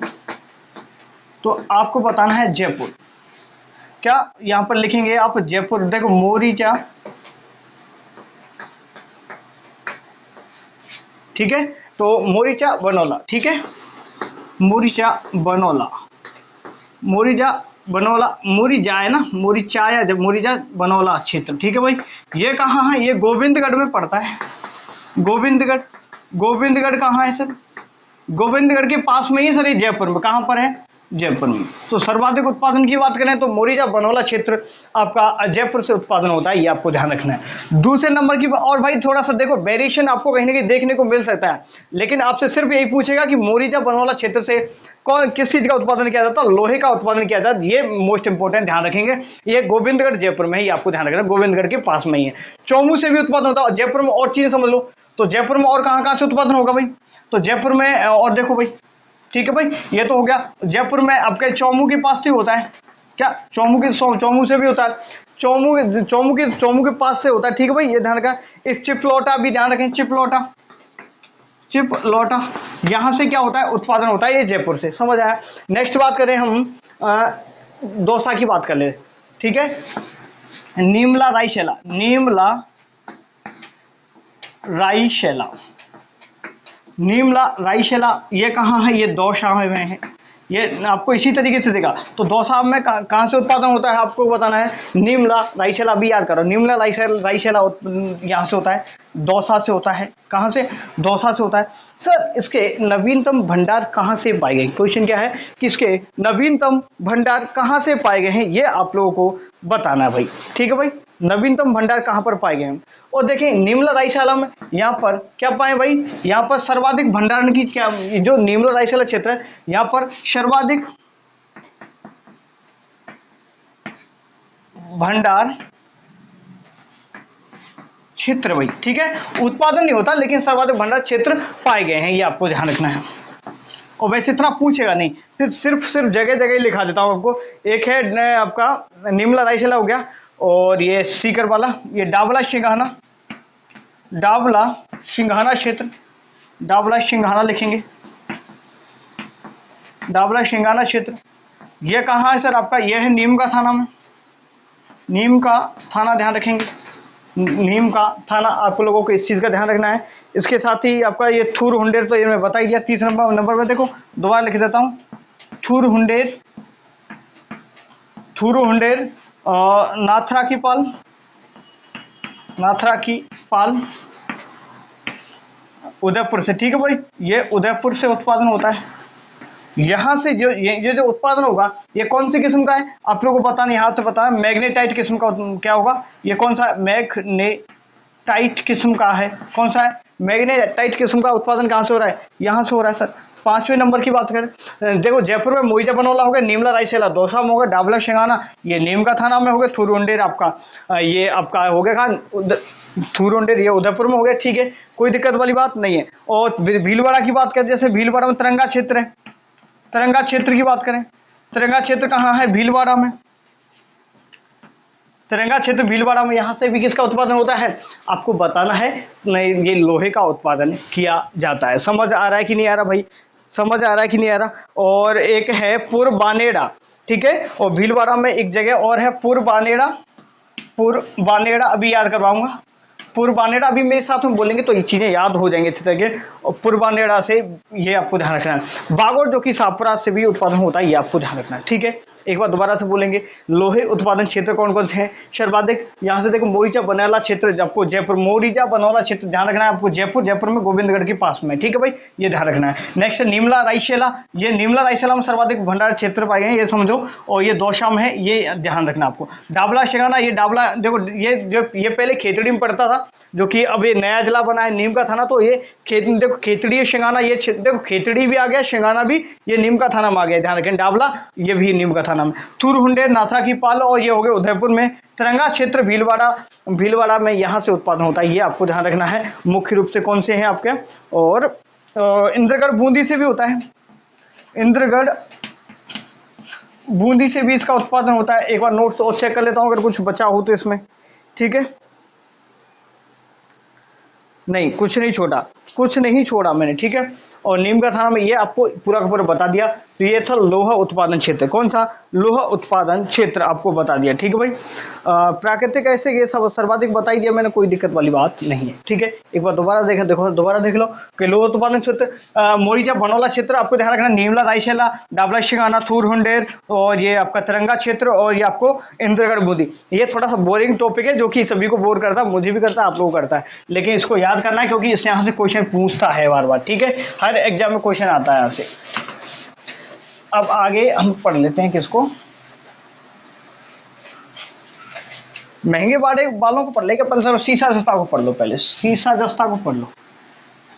तो आपको बताना है जयपुर। क्या यहां पर लिखेंगे आप जयपुर? देखो मोरीचा, ठीक है, तो मोरीचा बनोला, ठीक है, मोरीचा बनोला, मोरीजा बनोला, मोरीजा है ना, मोरीचाया, जब मोरीजा बनोला क्षेत्र, ठीक है भाई। ये कहाँ है? ये गोविंदगढ़ में पड़ता है। गोविंदगढ़, गोविंदगढ़ कहाँ है सर? गोविंदगढ़ के पास में ही सर, ये जयपुर में। कहाँ पर है? जयपुर में। तो सर्वाधिक उत्पादन की बात करें तो मोरीजा बनोला क्षेत्र आपका जयपुर से उत्पादन होता है, ये आपको ध्यान रखना है। दूसरे नंबर की, और भाई थोड़ा सा देखो वेरिएशन आपको कहीं ना कहीं देखने को मिल सकता है, लेकिन आपसे सिर्फ यही पूछेगा कि मोरीजा बनोला क्षेत्र से कौन किस चीज का उत्पादन किया जाता है? लोहे का उत्पादन किया जाता है। ये मोस्ट इंपोर्टेंट ध्यान रखेंगे। ये गोविंदगढ़ जयपुर में ही, आपको ध्यान रखना, गोविंदगढ़ के पास में ही है। चौमू से भी उत्पादन होता है जयपुर में। और चीजें समझ लो, तो जयपुर में और कहाँ कहाँ से उत्पादन होगा भाई? तो जयपुर में, और देखो भाई, ठीक है भाई, ये तो हो गया। जयपुर में आपके चौमू के पास से होता है। क्या चौमू से भी होता है? चौमू के पास से होता है, ठीक है भाई, ये ध्यान रखा। एक चिपलौटा भी ध्यान रखें, चिपलौटा, चिपलौटा, यहां से क्या होता है? उत्पादन होता है, ये जयपुर से। समझ आया? नेक्स्ट बात करें हम दौसा की बात कर ले, ठीक है। नीमला रायशैला, नीमला रायशैला, नीमला रायशैला, ये कहाँ है? ये दौसा में है। ये आपको इसी तरीके से देगा। तो दौसा में कहाँ से उत्पादन होता है आपको बताना है। नीमला रायशैला भी याद करो, नीमला रायशैला यहाँ से होता है, दौसा से होता है। कहाँ से? दौसा से होता है। सर इसके नवीनतम भंडार कहाँ से पाए गए? क्वेश्चन क्या है कि इसके नवीनतम भंडार कहाँ से पाए गए हैं, ये आप लोगों को बताना है भाई, ठीक है भाई। नवीनतम भंडार कहाँ पर पाए गए हैं? और देखें नीमला रायशैला में यहाँ पर क्या पाए भाई? यहाँ पर सर्वाधिक भंडारण की, क्या जो नीमला रायशैला क्षेत्र है, यहाँ पर सर्वाधिक भंडार क्षेत्र भाई, ठीक है। उत्पादन नहीं होता लेकिन सर्वाधिक भंडार क्षेत्र पाए गए हैं, ये आपको ध्यान रखना है। और वैसे इतना पूछेगा नहीं, फिर सिर्फ जगह जगह ही लिखा देता हूँ आपको। एक है आपका नीमला रायशैला हो गया, और ये सीकर वाला, ये डाबला सिंघाना, डाबला सिंघाना क्षेत्र, डाबला सिंघाना लिखेंगे, डाबला सिंघाना क्षेत्र। ये कहाँ है सर आपका? ये है नीम का थाना में, नीम का थाना, ध्यान रखेंगे, नीम का थाना। आप लोगों को इस चीज़ का ध्यान रखना है। इसके साथ ही आपका ये थूर हुंडेर, तो ये मैं बता ही दिया। तीसरे नंबर पर देखो, दोबारा लिख देता हूँ, थूर हुंडेर, थूर हुंडेर, नाथरा की पाल, नाथरा की पाल, उदयपुर से, ठीक है भाई। ये उदयपुर से उत्पादन होता है। यहाँ से जो ये जो उत्पादन होगा, ये कौन सी किस्म का है आप लोगों को पता नहीं, यहाँ तो पता है मैग्नेटाइट किस्म का। क्या होगा? ये कौन सा? मैग्नेटाइट किस्म का है। कौन सा है? मैग्नेटाइट किस्म का। उत्पादन कहाँ से हो रहा है? यहाँ से हो रहा है सर। पांचवें नंबर की बात करें, देखो जयपुर में मोरीजा बनोला हो गया, नीमला रायशैला दौसा में हो गया, डाबला सिंघाना ये नीम का थाना में हो गया, थूरहुंडेर आपका ये आपका हो गया कहाँ? थूरहुंडेर ये उदयपुर में हो गया, ठीक है, कोई दिक्कत वाली बात नहीं है। और भीलवाड़ा की बात करें, जैसे भीलवाड़ा में तिरंगा क्षेत्र है, तिरंगा क्षेत्र की बात करें, तिरंगा क्षेत्र कहाँ है? भीलवाड़ा में, तिरंगा क्षेत्र भीलवाड़ा में। यहाँ से भी किसका उत्पादन होता है आपको बताना है। नहीं, ये लोहे का उत्पादन किया जाता है। समझ आ रहा है कि नहीं आ रहा भाई? समझ आ रहा है कि नहीं आ रहा? और एक है पुरबानेड़ा, ठीक है, और भीलवाड़ा में एक जगह और है पुरबानेड़ा, पुरबानेड़ा अभी याद करवाऊंगा। पुरबानेड़ा अभी मेरे साथ में बोलेंगे तो ये चीज़ें याद हो जाएंगी अच्छी तरीके। और पुरबानेड़ा से ये आपको ध्यान रखना है। बागोर जो कि सापरा से भी उत्पादन होता है, ये आपको ध्यान रखना है, ठीक है। एक बार दोबारा से बोलेंगे, लोहे उत्पादन क्षेत्र कौन कौन से हैं सर्वाधिक? यहाँ से देखो मोरीजा बनोला क्षेत्र, आपको जयपुर, मोरीजा बनोला क्षेत्र ध्यान रखना है आपको, जयपुर, जयपुर में गोविंदगढ़ के पास में, ठीक है भाई, ये ध्यान रखना है। नेक्स्ट नीमला रायशैला, ये नीमला रायशैला में सर्वाधिक भंडार क्षेत्र पाए हैं, ये समझो। और ये दौसा में है, ये ध्यान रखना आपको। डाबला सिंघाना, ये डाबला देखो, ये जो ये पहले खेतड़ी में पड़ता था, जो कि अब ये नया जिला बना है नीम का थाना। तो ये देखो खेतड़ी सिंघाना, ये देखो खेतड़ी भी आ गया, सिंघाना भी ये नीम का थाना में आ गया, ध्यान रखें। डाबला ये भी नीम का थाना में। थूरहुंडेर, नाथरा की पाल, और ये हो गए उदयपुर में। तिरंगा क्षेत्र भीलवाड़ा, भीलवाड़ा में यहाँ से उत्पादन होता है, ये आपको ध्यान रखना है। मुख्य रूप से कौन से हैं आपके? और इंद्रगढ़ बूंदी से भी होता है, इंद्रगढ़ बूंदी से भी इसका उत्पादन होता है। एक बार नोट तो चेक कर लेता हूँ अगर कुछ बचा हो तो इसमें, ठीक है। नहीं, कुछ नहीं छोटा, कुछ नहीं छोड़ा मैंने, ठीक है। और नीम का थाना में ये आपको पूरा का पूरा बता दिया। तो ये था लोहा उत्पादन क्षेत्र। कौन सा? लोहा उत्पादन क्षेत्र आपको बता दिया, ठीक है भाई। प्राकृतिक ऐसे ये सब सर्वाधिक बता ही दिया मैंने, कोई दिक्कत वाली बात नहीं है, ठीक है। एक बार दोबारा देखो दोबारा देख लो कि लोहा उत्पादन क्षेत्र मोरिजा बनोला क्षेत्र आपको ध्यान रखना, नीमला रायसेला, डाबला शिगाना, थूर हुंडेर, और ये आपका तिरंगा क्षेत्र, और ये आपको इंद्रगढ़ बूंदी। ये थोड़ा सा बोरिंग टॉपिक है जो कि सभी को बोर करता है, मुझे भी करता है, आप लोगों को करता है, लेकिन इसको याद करना है क्योंकि इससे यहाँ से क्वेश्चन पूछता है बार बार, ठीक है। हर एग्जाम में क्वेश्चन आता है यहाँ से। अब आगे हम पढ़ लेते हैं किसको, महंगे बाड़े वालों को पढ़ लेंगे अपन सर। सीसा जस्ता को पढ़ लो पहले, सीसा जस्ता को पढ़ लो,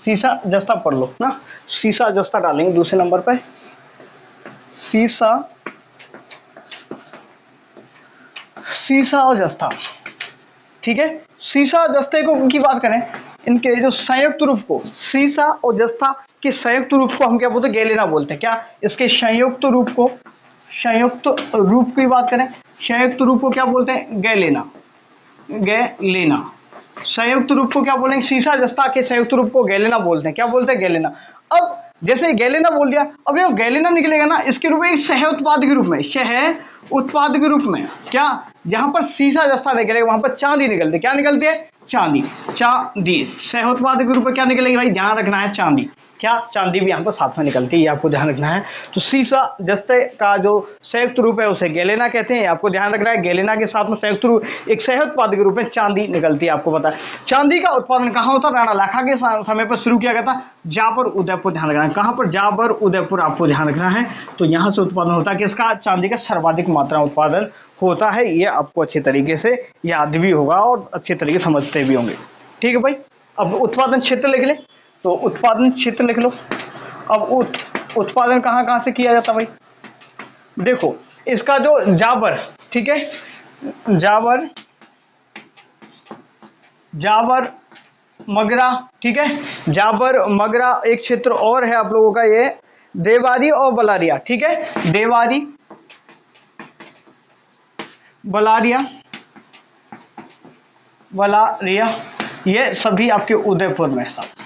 सीसा जस्ता पढ़ लो ना। सीसा जस्ता डालेंगे दूसरे नंबर पे, सीसा, सीसा और जस्ता, ठीक है। सीसा जस्ते को की बात करें, इनके जो संयुक्त रूप को, सीसा और जस्ता के संयुक्त रूप को हम क्या बोलते हैं? गैलेना बोलते हैं। क्या? इसके संयुक्त रूप को, संयुक्त रूप की बात करें, संयुक्त रूप को क्या बोलते हैं? Galena, galena. संयुक्त रूप को क्या बोलेंगे? सीसा जस्ता के संयुक्त रूप को गैलेना बोलते हैं। क्या बोलते हैं? गैलेना। अब जैसे गैलेना बोल दिया, अब ये गैलेना निकलेगा ना, इसके रूप में सह उत्पाद के रूप में, सह उत्पाद के रूप में क्या, जहां पर सीसा जस्ता निकलेगा वहां पर चांदी निकलती है। क्या निकलती है? चांदी, चांदी। सह उत्पाद के रूप में क्या निकलेगी भाई? ध्यान रखना है, चांदी। क्या? चांदी भी यहाँ पर साथ में निकलती है, ये आपको ध्यान रखना है। तो सीसा जस्ते का जो संयुक्त रूप है उसे गैलेना कहते हैं, आपको ध्यान रखना है। गैलेना के साथ में संयुक्त रूप एक सह उत्पाद के रूप में चांदी निकलती है, आपको पता है। चांदी का उत्पादन कहाँ होता? राणा लाखा के समय पर शुरू किया गया था, जाबर उदयपुर। ध्यान रखना है, कहाँ पर? जाबर उदयपुर, आपको ध्यान रखना है। तो यहाँ से उत्पादन होता है किसका? चांदी का सर्वाधिक मात्रा उत्पादन होता है। ये आपको अच्छे तरीके से याद भी होगा और अच्छे तरीके से समझते भी होंगे, ठीक है भाई। अब उत्पादन क्षेत्र लिख ले, तो उत्पादन क्षेत्र लिख लो। अब उत्पादन कहाँ से किया जाता भाई? देखो इसका जो जाबर, ठीक है, जाबर, जाबर मगरा, ठीक है। जाबर मगरा, एक क्षेत्र और है आप लोगों का ये देवारी और बलारिया, ठीक है। देवारी, बलारिया, बलारिया, ये सभी आपके उदयपुर में। साहब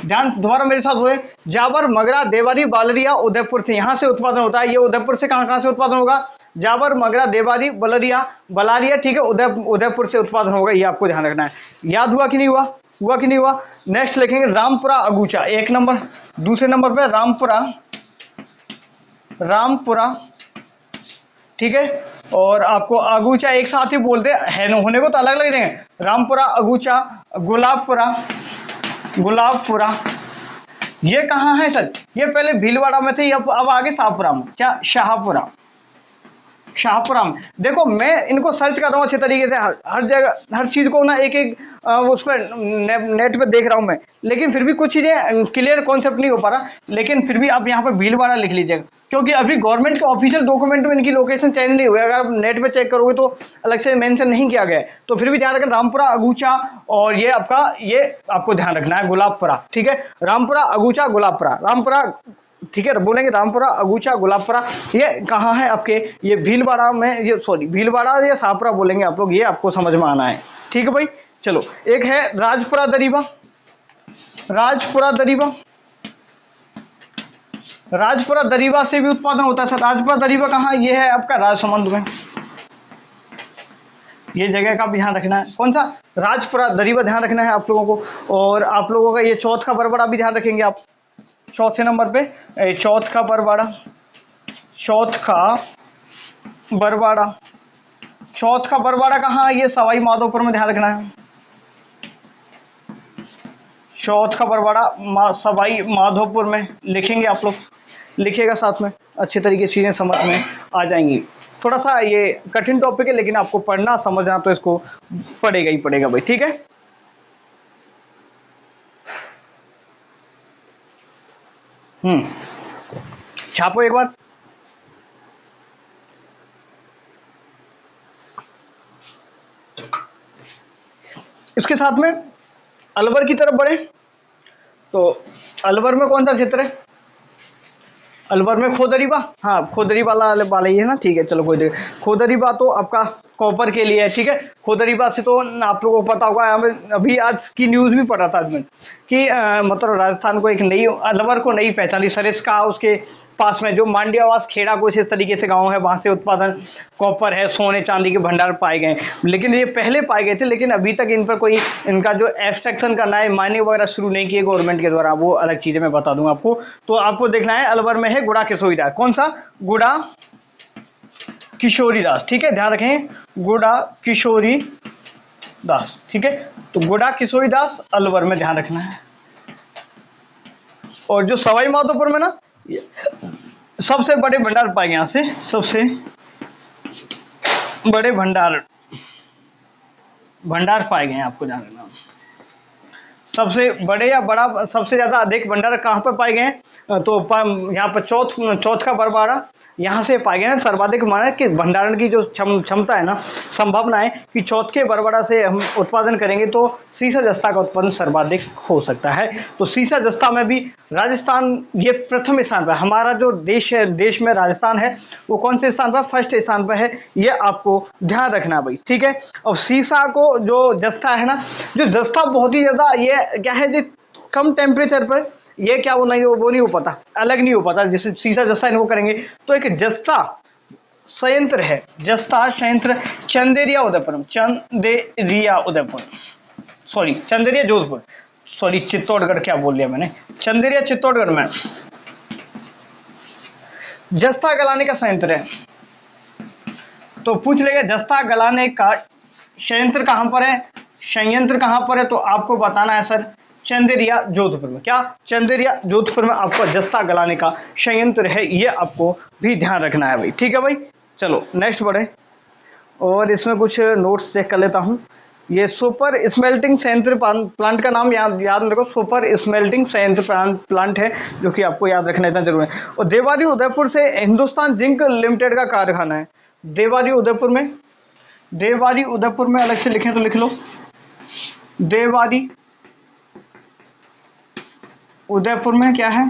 ध्यान दोबारा मेरे साथ हुए, जाबर मगरा देवारी बालरिया उदयपुर से यहाँ से उत्पादन होता है। ये उदयपुर से कहाँ से उत्पादन होगा? जाबर मगरा देवारी बलरिया बलारिया, ठीक है, उदयपुर से उत्पादन होगा, ये आपको ध्यान रखना है। याद हुआ कि नहीं हुआ? हुआ कि नहीं हुआ? नेक्स्ट लिखेंगे रामपुरा अगूचा, एक नंबर। दूसरे नंबर पे रामपुरा, रामपुरा, ठीक है। और आपको अगूचा एक साथ ही बोलते हैं, होने को तो अलग अलग देंगे। रामपुरा अगूचा, गुलाबपुरा, गुलाबपुरा, ये कहाँ है सर? ये पहले भीलवाड़ा में थे, अब आगे शाहपुरा में। क्या? शाहपुरा, शाहपुरा में। देखो मैं इनको सर्च कर रहा हूँ अच्छे तरीके से, हर जगह हर चीज़ को ना एक एक उस पर नेट पे देख रहा हूँ मैं, लेकिन फिर भी कुछ चीज़ें क्लियर कॉन्सेप्ट नहीं हो पा रहा। लेकिन फिर भी आप यहाँ पर भीलवाड़ा लिख लीजिएगा, क्योंकि अभी गवर्नमेंट के ऑफिशियल डॉक्यूमेंट में इनकी लोकेशन चेंज नहीं हुई है। अगर आप नेट पे चेक करोगे तो अलग से मेंशन नहीं किया गया है, तो फिर भी ध्यान रखें रामपुरा अगूचा, और ये आपका, ये आपको ध्यान रखना है गुलाबपुरा, ठीक है। रामपुरा अगूचा गुलाबपुरा, रामपुरा, ठीक है, बोलेंगे रामपुरा अगूचा गुलाबपुरा। ये कहाँ है आपके? ये भीलवाड़ा में, ये सॉरी भीलवाड़ा या शाहपुरा बोलेंगे आप लोग, ये आपको समझ में आना है, ठीक है भाई। चलो एक है राजपुरा दरीबा, राजपुरा दरीबा, राजपुरा दरीबा से भी उत्पादन होता है सर। राजपुरा दरीबा कहाँ? ये है आपका राजसमंद में, ये जगह का ध्यान रखना है। कौन सा? राजपुरा दरीबा ध्यान रखना है आप लोगों को। और आप लोगों का ये चौथ का बरबड़ा भी ध्यान रखेंगे आप, चौथे नंबर पे चौथ का बरवाड़ा, चौथ का बरवाड़ा, चौथ का बरवाड़ा कहाँ? ये सवाई माधोपुर में, ध्यान रखना है। चौथ का बरवाड़ा सवाई माधोपुर में लिखेंगे आप लोग, लिखिएगा साथ में, अच्छे तरीके से चीज़ें समझ में आ जाएंगी। थोड़ा सा ये कठिन टॉपिक है, लेकिन आपको पढ़ना समझना तो इसको पड़ेगा ही पड़ेगा भाई, ठीक है। छापो एक बार। इसके साथ में अलवर की तरफ बढ़े, तो अलवर में कौन सा क्षेत्र है? अलवर में खोदरीबा, हाँ खोदरीबा वाला ही है ना, ठीक है चलो कोई दिक्कत। खोदरीबा तो आपका कॉपर के लिए है, ठीक है। खोदरीबा से तो आप लोगों को पता होगा, हमें अभी आज की न्यूज़ भी पढ़ा था मैं कि मतलब राजस्थान को एक नई, अलवर को नई पहचान दी। सरिस्का उसके पास में जो मांडियावास खेड़ा कुछ इस तरीके से गांव है, वहाँ से उत्पादन कॉपर है, सोने चांदी के भंडार पाए गए। लेकिन ये पहले पाए गए थे, लेकिन अभी तक इन पर कोई इनका जो एक्सट्रैक्शन करना है, माइनिंग वगैरह शुरू नहीं किए गवर्नमेंट के द्वारा, वो अलग चीज़ें मैं बता दूंगा आपको। तो आपको देखना है अलवर में है गुड़ा किशोरीदास, कौन सा? गुड़ा किशोरीदास, ठीक है ध्यान रखें, गुड़ा किशोरी दास, ठीक है। तो गुड़ा किशोरीदास अलवर में ध्यान रखना है। और जो सवाई माधोपुर में ना सबसे बड़े भंडार पाए गए, यहाँ से सबसे बड़े भंडार पाए गए हैं, आपको ध्यान रखना। सबसे बड़े या बड़ा, सबसे ज़्यादा अधिक भंडार कहाँ पर पाए गए हैं? तो यहाँ पर चौथ का बरबाड़ा यहाँ से पाए गए हैं। सर्वाधिक माना कि भंडारण की जो क्षमता है ना, संभावना है कि चौथ के बरबाड़ा से हम उत्पादन करेंगे तो सीसा जस्ता का उत्पादन सर्वाधिक हो सकता है। तो सीसा जस्ता में भी राजस्थान ये प्रथम स्थान पर, हमारा जो देश है, देश में राजस्थान है वो कौन से स्थान पर? फर्स्ट स्थान पर है, ये आपको ध्यान रखना भाई, ठीक है। और सीसा को जो जस्ता है ना, जो जस्ता बहुत ही ज़्यादा ये क्या है, जो कम टेम्परेचर पर ये क्या वो नहीं हो पाता, अलग नहीं हो पाता, जैसे सीसा जस्ता इनको करेंगे तो एक जस्ता संयंत्र है, जस्ता संयंत्र चंदेरिया उदयपुर, चंदेरिया जोधपुर, सॉरी चित्तौड़गढ़, क्या बोल दिया मैंने, चंदेरिया चित्तौड़गढ़ में जस्ता गलाने का संयंत्र है। तो पूछ लेगा जस्ता गलाने का संयंत्र कहाँ पर है, संयंत्र कहाँ पर है, तो आपको बताना है सर चंदेरिया जोधपुर में। क्या? चंदेरिया जोधपुर में आपको जस्ता गलाने का संयंत्र है, ये आपको भी ध्यान रखना है भाई, ठीक है भाई। चलो नेक्स्ट बढ़े, और इसमें कुछ नोट्स चेक कर लेता हूँ। ये सुपर स्मेल्टिंग संयंत्र प्लांट का नाम याद रखो, सुपर स्मेल्टिंग संयंत्र प्लांट है, जो कि आपको याद रखना इतना जरूरी है। और देवारी उदयपुर से हिंदुस्तान जिंक लिमिटेड का कारखाना है। देवारी उदयपुर में अलग से लिखें तो लिख लो, देवारी उदयपुर में क्या है?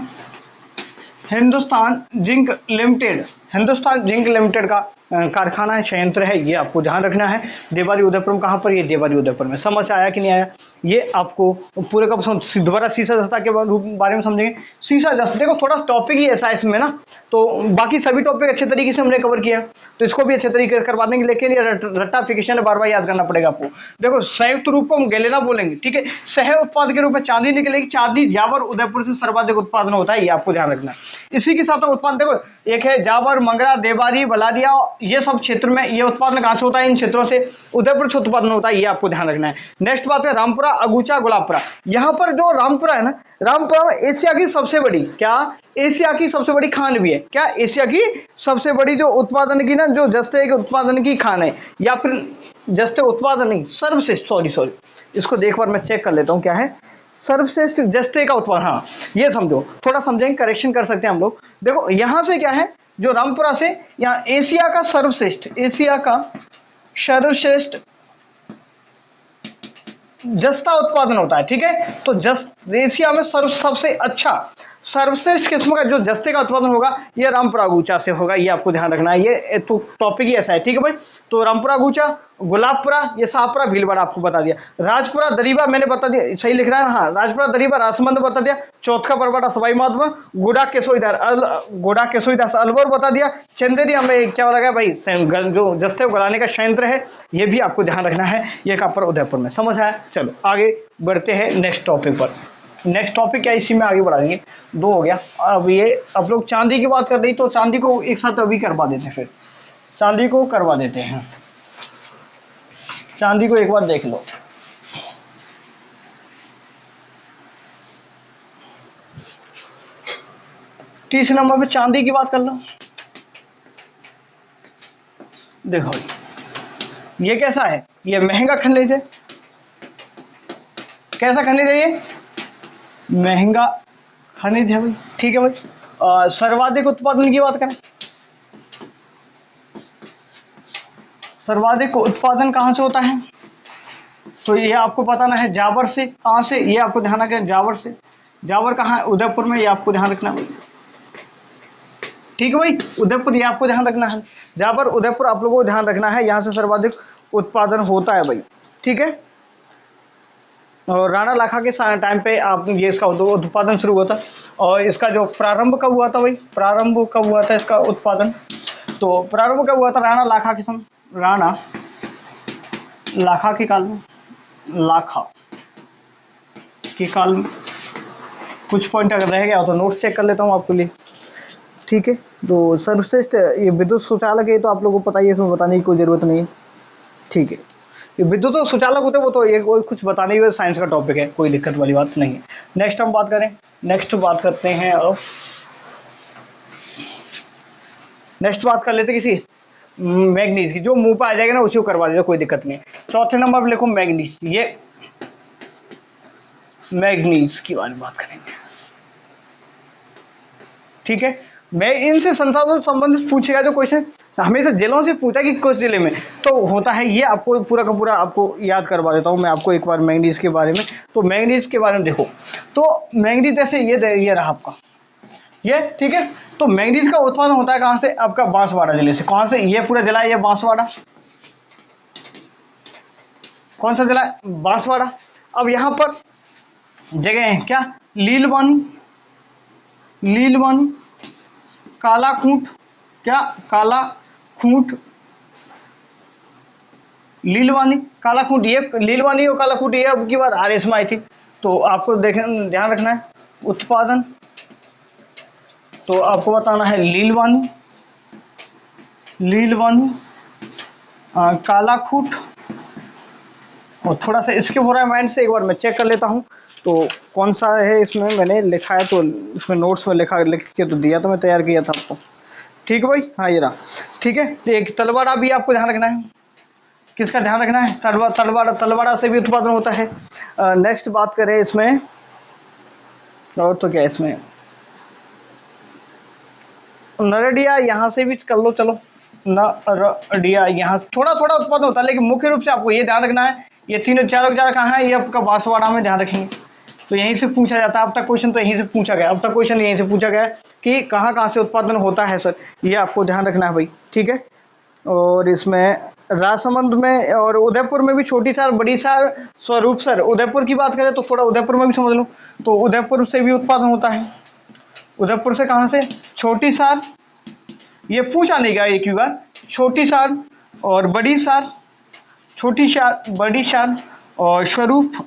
हिंदुस्तान जिंक लिमिटेड का कारखाना है, संयंत्र है, ये आपको ध्यान रखना है। देवारी उदयपुर में कहाँ पर? ये देवारी उदयपुर में। समझ आया कि नहीं आया? ये आपको पूरे का दोबारा सीसा जस्ता के बारे में समझेंगे। सीसा जस्ता देखो थोड़ा टॉपिक ही ऐसा है इसमें ना, तो बाकी सभी टॉपिक अच्छे तरीके से हमने कवर किया, तो इसको भी अच्छे तरीके से करवा देंगे, लेकिन ये रट्टाफिकेशन है, बार बार याद करना पड़ेगा आपको। देखो संयुक्त रूप में गैलेना बोलेंगे, ठीक है। सह उत्पाद के रूप में चांदी निकलेगी, चांदी जावर उदयपुर से सर्वाधिक उत्पादन होता है, ये आपको ध्यान रखना। इसी के साथ उत्पादन देखो, एक है जावर, मंगरा, देवारी, बलादिया, ये सब क्षेत्र में ये उत्पादन कहाँ से होता है? इन क्षेत्रों से उदयपुर से उत्पादन होता है, ये आपको ध्यान रखना है। नेक्स्ट बात है रामपुरा, अगुचा, गुलाबपुरा। यहाँ पर जो रामपुरा है ना, रामपुरा में एशिया की सबसे बड़ी, क्या एशिया की सबसे बड़ी खान भी है, क्या एशिया की सबसे बड़ी जो उत्पादन की ना, जो जस्ते के उत्पादन की खान है, या फिर जस्ते उत्पादन नहीं, सर्वश्रेष्ठ, सॉरी इसको देख बार मैं चेक कर लेता हूँ क्या है, सर्वश्रेष्ठ जस्ते का उत्पादन, हाँ ये समझो, थोड़ा समझेंगे, करेक्शन कर सकते हैं हम लोग। देखो यहाँ से क्या है, जो रामपुरा से यहाँ एशिया का सर्वश्रेष्ठ जस्ता उत्पादन होता है, ठीक है। तो एशिया में सबसे अच्छा सर्वश्रेष्ठ किस्म का जो जस्ते का उत्पादन होगा, ये रामपुरा अगुचा से होगा, ये आपको ध्यान रखना है। ये तो टॉपिक ही ऐसा है, ठीक है भाई। तो रामपुरा अगुचा, गुलाबपुरा, ये शाहपुरा भीलवाड़ा आपको बता दिया। राजपुरा दरीबा मैंने बता दिया, सही लिख रहा है ना, हाँ राजपुरा दरीबा राजसमंद बता दिया। चौथा बरवाड़ा सवाई माधोपुर, गुड़ा केसोईदास अलवर बता दिया। चंदेरिया में क्या लगा भाई, जो जस्ते को गलाने का संयंत्र है, ये भी आपको ध्यान रखना है, ये कहाँ पर? उदयपुर में। समझ आया? चलो आगे बढ़ते हैं नेक्स्ट टॉपिक पर। नेक्स्ट टॉपिक क्या, इसी में आगे बढ़ा देंगे, 2 हो गया। अब ये अब लोग चांदी की बात कर रही, तो चांदी को एक साथ अभी करवा देते हैं, फिर चांदी को करवा देते हैं। चांदी को एक बार देख लो, तीसरे नंबर पे चांदी की बात कर लो। देखो ये कैसा है, ये महंगा खनिज है। कैसा खनिज है ये? महंगा खनिज है भाई, ठीक है भाई। सर्वाधिक उत्पादन की बात करें, सर्वाधिक उत्पादन कहाँ से होता है? तो ये आपको बताना है जावर से। कहाँ से? ये आपको ध्यान रखना है, जावर से। जावर कहाँ है? उदयपुर में, ये आपको ध्यान रखना है। ठीक है भाई, उदयपुर ये आपको ध्यान रखना है, जहाँ पर उदयपुर आप लोगों को ध्यान रखना है, यहाँ से सर्वाधिक उत्पादन होता है भाई। ठीक है, और राणा लाखा के टाइम पे आप ये इसका उत्पादन शुरू हुआ था। और इसका जो प्रारंभ कब हुआ था भाई, प्रारंभ कब हुआ था इसका उत्पादन, तो प्रारंभ कब हुआ था राणा लाखा के समय, राणा लाखा के काल में, लाखा के काल में। कुछ पॉइंट अगर रह गया हो तो नोट चेक कर लेता हूँ आपके लिए। ठीक है, तो सर्वश्रेष्ठ ये विद्युत सुचालक है, तो आप लोगों को पता ही है, इसमें बताने की कोई ज़रूरत नहीं है। ठीक है, ये विद्युत तो सुचालक होते हैं, वो तो ये कोई कुछ बताने हुए साइंस का टॉपिक है, कोई दिक्कत वाली बात नहीं है। नेक्स्ट हम बात करें, नेक्स्ट बात करते हैं अब, नेक्स्ट बात कर लेते किसी मैग्नीज की, जो मुंह पे आ जाएगा ना उसी को करवा दीजिए, कोई दिक्कत नहीं। चौथे नंबर पर लिखो मैग्नीज, ये मैग्नीज की बात करेंगे। ठीक है, मैं इनसे संसाधन संबंधित पूछेगा जो क्वेश्चन हमेशा जिलों से पूछा कि किस जिले में, तो होता है ये आपको पूरा का पूरा आपको याद करवा देता हूँ मैं आपको एक बार मैंगनीज के बारे में। तो मैंगनीज के बारे में देखो, तो मैंगनीज जैसे ये रहा आपका ये, ठीक है। तो मैंगनीज का उत्पादन होता है कहाँ से, आपका बांसवाड़ा जिले से। कौन से, ये पूरा जिला है ये बांसवाड़ा, कौन सा जिला है, बांसवाड़ा। अब यहाँ पर जगह है क्या, लीलवानी, लीलवानी, काला खूंट, क्या काला खूंट, लीलवानी, काला खूंट। ये लीलवानी और काला खूंट ये अब की बार आरएस में आई थी, तो आपको देखें ध्यान रखना है। उत्पादन तो आपको बताना है लीलवानी, लीलवानी, काला खूंट। और थोड़ा सा इसके हो रहा है माइंड से, एक बार मैं चेक कर लेता हूँ तो कौन सा है इसमें मैंने लिखा है, तो इसमें नोट्स में लिख के तो दिया, तो मैं तैयार किया था आपको। ठीक है भाई, हाँ ये रहा। ठीक है, तो एक तलवाड़ा भी आपको ध्यान रखना है, किसका ध्यान रखना है, तलवाड़ा, तलवाड़ा से भी उत्पादन होता है। नेक्स्ट बात करें इसमें, और तो क्या इसमें, नरडिया यहाँ से भी कर लो, चलो नरडिया यहाँ थोड़ा थोड़ा उत्पादन होता है, लेकिन मुख्य रूप से आपको ये ध्यान रखना है, ये तीनों चारों चार कहाँ है, ये आपका बांसवाड़ा में, ध्यान रखेंगे। तो यहीं से पूछा जाता है, अब तक क्वेश्चन तो यहीं से पूछा गया, अब तक क्वेश्चन यहीं से पूछा गया कि कहाँ कहाँ से उत्पादन होता है सर, ये आपको ध्यान रखना है भाई। ठीक है, और इसमें राजसमंद में और उदयपुर में भी छोटी सार बड़ी सार स्वरूप सर, उदयपुर की बात करें तो थोड़ा उदयपुर में भी समझ लो, तो उदयपुर से भी उत्पादन होता है। उदयपुर से कहाँ से, छोटी सार, ये पूछा नहीं गया एक भी बार, छोटी सार और बड़ी सार, छोटी सार बड़ी सार और स्वरूपपुर,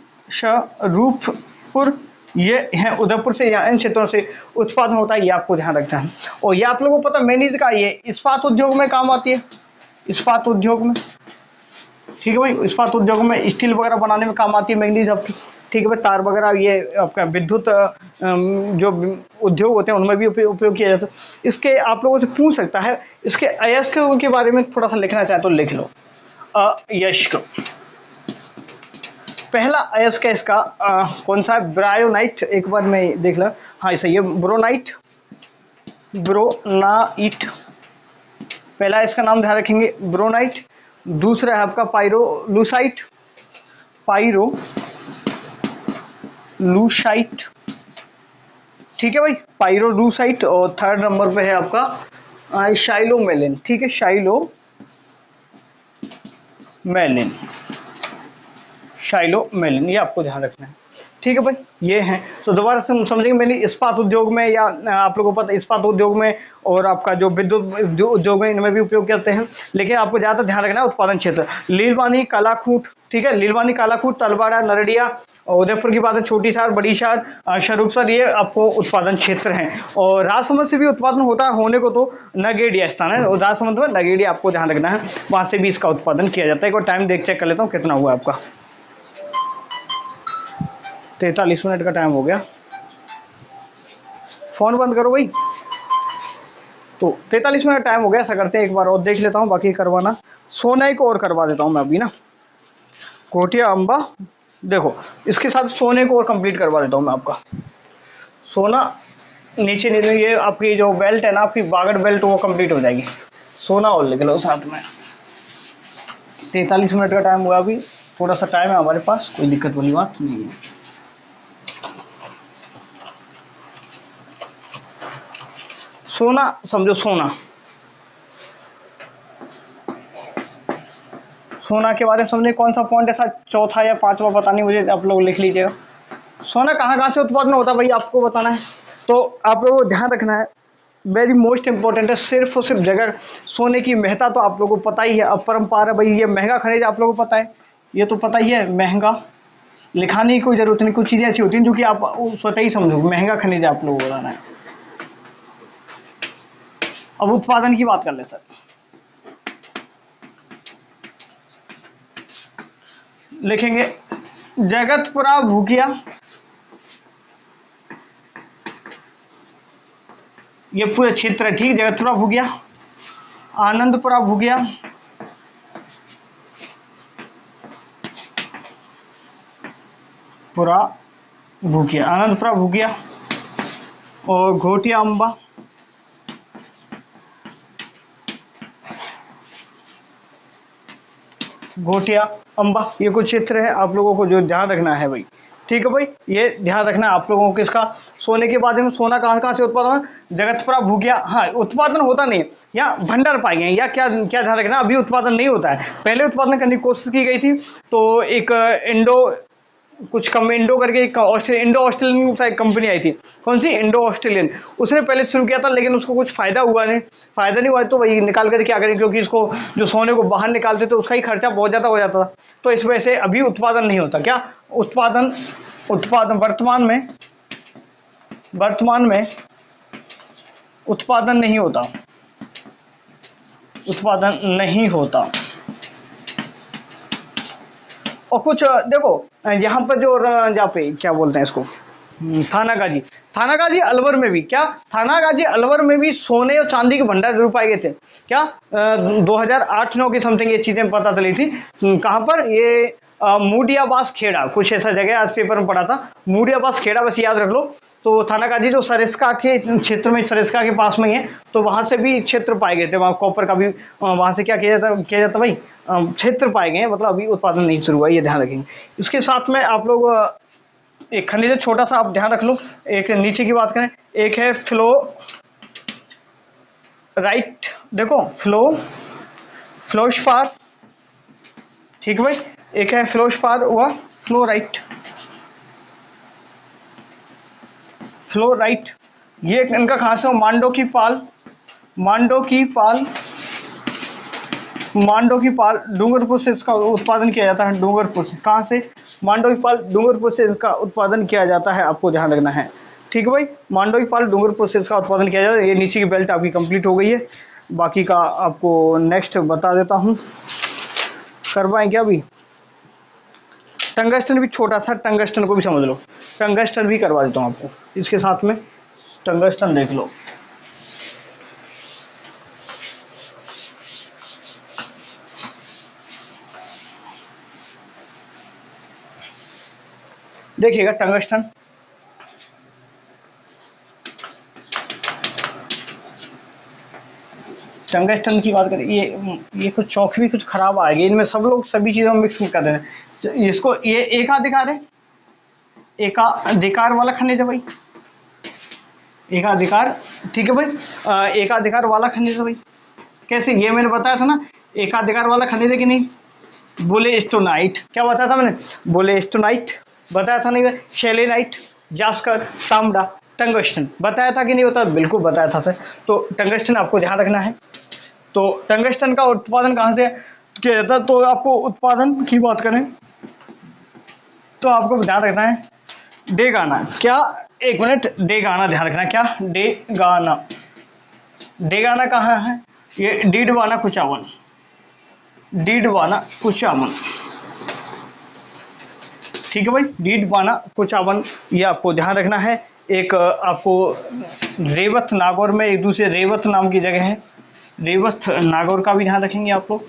ये है उदयपुर से, यहाँ इन क्षेत्रों से उत्पादन होता है, ये आपको ध्यान रखना है। और ये आप लोगों को पता मैग्नीज का ये इस्पात उद्योग में काम आती है, इस्पात उद्योग में। ठीक है भाई, इस्पात उद्योग में स्टील वगैरह बनाने में काम आती है मैग्नीज आपकी। ठीक है भाई, तार वगैरह, ये आपका विद्युत जो उद्योग होते हैं उनमें भी उपयोग किया जाता है। इसके आप लोगों से पूछ सकता है, इसके अयस्क के बारे में थोड़ा सा लिखना चाहे तो लिख लो। अयस्क, पहला अयस्क इसका कौन सा है, ब्रायोनाइट, एक बार मैं देख ला, हाँ सही है, ब्रोनाइट, ब्रोनाइट पहला इसका नाम ध्यान रखेंगे, ब्रोनाइट। दूसरा है आपका पायरोलूसाइट, पायरोलूसाइट, ठीक है भाई, पायरोलूसाइट। और थर्ड नंबर पे है आपका शाइलोमेलिन। ठीक है, शाइलोमेलिन, शाइलोमेलिन, ये आपको ध्यान रखना है। ठीक है भाई, ये हैं। तो दोबारा से समझेंगे, मैंने इस्पात उद्योग में, या आप लोगों को पता इस्पात उद्योग में और आपका जो विद्युत उद्योग में, इनमें भी उपयोग करते हैं, लेकिन आपको ज़्यादा ध्यान रखना है उत्पादन क्षेत्र, लीलवानी, कालाखूट। ठीक है, लीलवानी, कालाखूट, तलवाड़ा, नरडिया, उदयपुर की बात है, छोटी सार, बड़ी सार, स्वरूपसर, ये आपको उत्पादन क्षेत्र हैं। और राजसमंद से भी उत्पादन होता है, होने को तो नगेड़िया स्थान है, राजसमंद में नगेड़िया आपको ध्यान रखना है, वहाँ से भी इसका उत्पादन किया जाता है। एक और टाइम देख चेक कर लेता हूँ कितना हुआ आपका, 43 मिनट का टाइम हो गया, फोन बंद करो भाई। तो 43 मिनट टाइम हो गया, ऐसा करते हैं एक बार और देख लेता हूँ, बाकी करवाना सोने को और करवा देता हूँ मैं अभी ना, कोटिया अम्बा, देखो इसके साथ सोने को और कंप्लीट करवा देता हूँ मैं आपका। सोना नीचे नीचे, ये आपकी जो बेल्ट है ना, आपकी बागड़ बेल्ट, वो कंप्लीट हो जाएगी, सोना और लिख लो साथ में। 43 मिनट का टाइम हुआ, अभी थोड़ा सा टाइम है हमारे पास, कोई दिक्कत वाली बात नहीं है। सोना समझो, सोना, सोना के बारे में समझे कौन सा पॉइंट है सर, चौथा या पांचवा पता नहीं मुझे, आप लोग लिख लीजिएगा। सोना कहाँ कहाँ से उत्पादन होता है भाई आपको बताना है, तो आप लोगों को ध्यान रखना है, वेरी मोस्ट इंपॉर्टेंट है। सिर्फ और सिर्फ जगह सोने की महत्ता तो आप लोगों को पता ही है, अपरंपार है भाई, ये महंगा खनिज आप लोगों को पता है, ये तो पता ही है, महंगा, लिखाने की कोई जरूरत नहीं, कुछ चीज़ें ऐसी होती हैं जो कि आप स्वतः ही समझो, महंगा खनिज आप लोगों को बताना है। अब उत्पादन की बात कर ले सर, लिखेंगे जगतपुरा भूकिया, ये पूरा क्षेत्र है ठीक, जगतपुरा भूकिया, आनंदपुरा भूकिया, पुरा भूकिया, आनंदपुरा भूकिया, और घोटिया अम्बा, घोटिया अम्बा, ये कुछ क्षेत्र है आप लोगों को जो ध्यान रखना है भाई, ठीक है भाई, ये ध्यान रखना है आप लोगों को किसका, सोने के बारे में। सोना कहाँ कहाँ से उत्पादन होता है, जगतपुरा भूकिया, हाँ उत्पादन होता नहीं है, या भंडार पाए गए हैं, या क्या क्या ध्यान रखना, अभी उत्पादन नहीं होता है, पहले उत्पादन करने की कोशिश की गई थी, तो एक कुछ कम इंडो करके एक इंडो ऑस्ट्रेलियन शायद कंपनी आई थी, कौन सी, इंडो ऑस्ट्रेलियन, उसने पहले शुरू किया था, लेकिन उसको कुछ फायदा हुआ नहीं, फायदा नहीं हुआ तो वही निकाल कर क्या करें, क्योंकि इसको जो सोने को बाहर निकालते तो उसका ही खर्चा बहुत ज़्यादा हो जाता था, तो इस वजह से अभी उत्पादन नहीं होता। क्या उत्पादन, उत्पादन वर्तमान में उत्पादन नहीं होता, उत्पादन नहीं होता। और कुछ देखो यहाँ पर जो जहाँ पे क्या बोलते हैं इसको, थानागाजी, थानागाजी अलवर में भी, क्या थानागाजी अलवर में भी सोने और चांदी के भंडार जरूर पाए गए थे, क्या 2008-9 की समथिंग ये चीज़ें पता चली थी, कहाँ पर, ये मूडियाबास खेड़ा, कुछ ऐसा जगह आज पेपर में पढ़ा था, मूडियाबास खेड़ा, बस याद रख लो। तो थानागाजी जो सरिस्का के क्षेत्र में, सरिस्का के पास में ही है, तो वहाँ से भी क्षेत्र पाए गए थे, वहाँ कॉपर का भी वहाँ से क्या किया जाता भाई, क्षेत्र पाए गए हैं, मतलब अभी उत्पादन नहीं शुरू हुआ, ये ध्यान रखेंगे। इसके साथ में आप लोग एक खनिज छोटा सा आप ध्यान रख लो, एक नीचे की बात करें, एक है फ्लो राइट, देखो फ्लोस्फार, ठीक है भाई, एक है फ्लोस्फार हुआ, फ्लोराइट, फ्लोराइट, ये इनका कहाँ से हो, मांडो की पाल, डूंगरपुर से इसका उत्पादन किया जाता है, डूंगरपुर से, कहाँ से, मांडो की पाल, डूंगरपुर से इसका उत्पादन किया जाता है, आपको ध्यान रखना है, ठीक है भाई, मांडो की पाल, डूंगरपुर से इसका उत्पादन किया जाता है। ये नीचे की बेल्ट आपकी कंप्लीट हो गई है, बाकी का आपको नेक्स्ट बता देता हूँ, करवाएं क्या अभी, टंगस्टन भी छोटा सा, टंगस्टन को भी समझ लो, टंगस्टन भी करवा देता हूँ आपको इसके साथ में, टंगस्टन देख लो, देखिएगा टंगस्टन, टंगस्टन की बात करें, ये कुछ चौक भी कुछ खराब आएगी, इनमें सब लोग सभी चीज़ों में मिक्स कर देते हैं, इसको ये एकाधिकार है, एकाधिकार वाला खनिज है भाई, एकाधिकार, ठीक है भाई, एकाधिकार वाला खनिज है भाई, कैसे, ये मैंने बताया था ना, एकाधिकार वाला खनिज है कि नहीं, बोलेस्टोनाइट, क्या बताया था मैंने, बोलेस्टोनाइट बताया था नहीं, शेलेनाइट, जास्कर, तांबा, टंगस्टन बताया था कि नहीं बताया, बिल्कुल बताया था सर। तो टंगस्टन आपको ध्यान रखना है, तो टंगस्टन का उत्पादन कहाँ से किया जाता है, तो आपको उत्पादन की बात करें तो आपको ध्यान रखना है डेगाना, क्या, एक मिनट, डेगाना ध्यान रखना, क्या, डेगाना, डेगाना कहाँ है, ये डीडवाना कुचामन, डीडवाना कुचामन, ठीक है भाई, डीडवाना कुचामन, ये आपको ध्यान रखना है। एक आपको रेवत नागौर में एक दूसरे रेवत नाम की जगह है, रेवत नागौर का भी ध्यान रखेंगे आप लोग।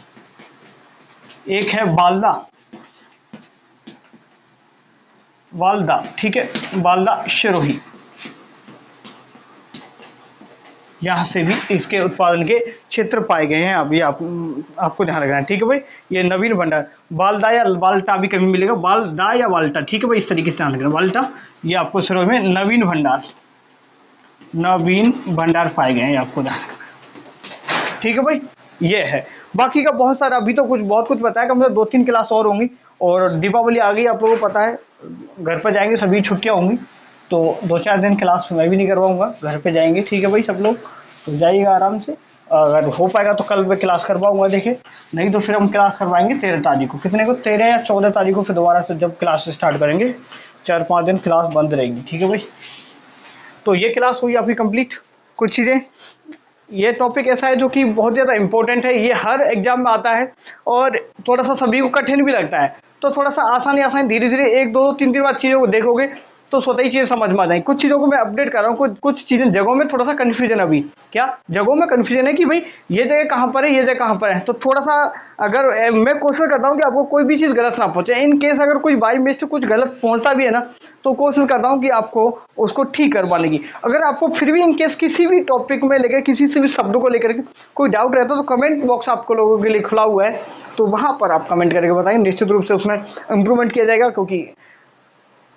एक है बालदा, वालदा, ठीक है, बालदा शिरोही, यहाँ से भी इसके उत्पादन के क्षेत्र पाए गए हैं, अभी आपको ध्यान रखना है, ठीक है भाई। ये नवीन भंडार, बालदा या वाल्टा भी कभी मिलेगा, बालदा या वाल्टा, ठीक है भाई, इस तरीके से ध्यान रखना, वाल्टा, ये आपको शुरू में नवीन भंडार, नवीन भंडार पाए गए हैं, आपको जाना। ठीक है भाई, ये है। बाकी का बहुत सारा अभी तो बहुत कुछ बताया, कम से कम 2-3 क्लास और होंगी, और दीपावली आ गई, आप लोगों को पता है, घर पर जाएंगे, सभी छुट्टियां होंगी, तो 2-4 दिन क्लास मैं भी नहीं करवाऊंगा, घर पे जाएंगे। ठीक है भाई, सब लोग तो जाइएगा आराम से। अगर हो पाएगा तो कल मैं क्लास करवाऊंगा, देखिए, नहीं तो फिर हम क्लास करवाएंगे 13 तारीख को। कितने को, 13 या 14 तारीख को फिर दोबारा से जब क्लास स्टार्ट करेंगे, 4-5 दिन क्लास बंद रहेंगी। ठीक है भाई, तो ये क्लास हुई आपकी कंप्लीट। कुछ चीज़ें, ये टॉपिक ऐसा है जो कि बहुत ज़्यादा इंपॉर्टेंट है, ये हर एग्जाम में आता है और थोड़ा सा सभी को कठिन भी लगता है, तो थोड़ा सा आसानी धीरे धीरे 1-2-3 बार चीज़ों को देखोगे तो स्वतः ही चीज़ें समझ में आ जाएंगी। कुछ चीज़ों को मैं अपडेट कर रहा हूँ, कुछ चीज़ें जगहों में थोड़ा सा कन्फ्यूजन, अभी क्या जगहों में कन्फ्यूजन है कि भाई ये जगह कहाँ पर है, ये जगह कहाँ पर है, तो थोड़ा सा अगर मैं कोशिश करता हूँ कि आपको कोई भी चीज़ गलत ना पहुँचे। इन केस अगर कोई बाई मिस्टेक कुछ गलत पहुँचता भी है ना, तो कोशिश करता हूँ कि आपको उसको ठीक करवाने की। अगर आपको फिर भी इन केस किसी भी टॉपिक में लेकर, किसी से भी शब्दों को लेकर कोई डाउट रहता है, तो कमेंट बॉक्स आपको लोगों के लिए खुला हुआ है, तो वहाँ पर आप कमेंट करके बताएं, निश्चित रूप से उसमें इम्प्रूवमेंट किया जाएगा, क्योंकि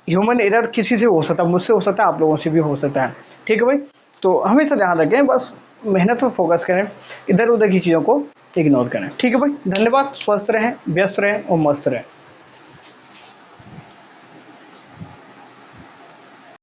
ह्यूमन एरर किसी से हो सकता है, मुझसे हो सकता है, आप लोगों से भी हो सकता है। ठीक है भाई, तो हमेशा ध्यान रखें, बस मेहनत पर फोकस करें, इधर उधर की चीज़ों को इग्नोर करें। ठीक है भाई, धन्यवाद, स्वस्थ रहें, व्यस्त रहें और मस्त रहें।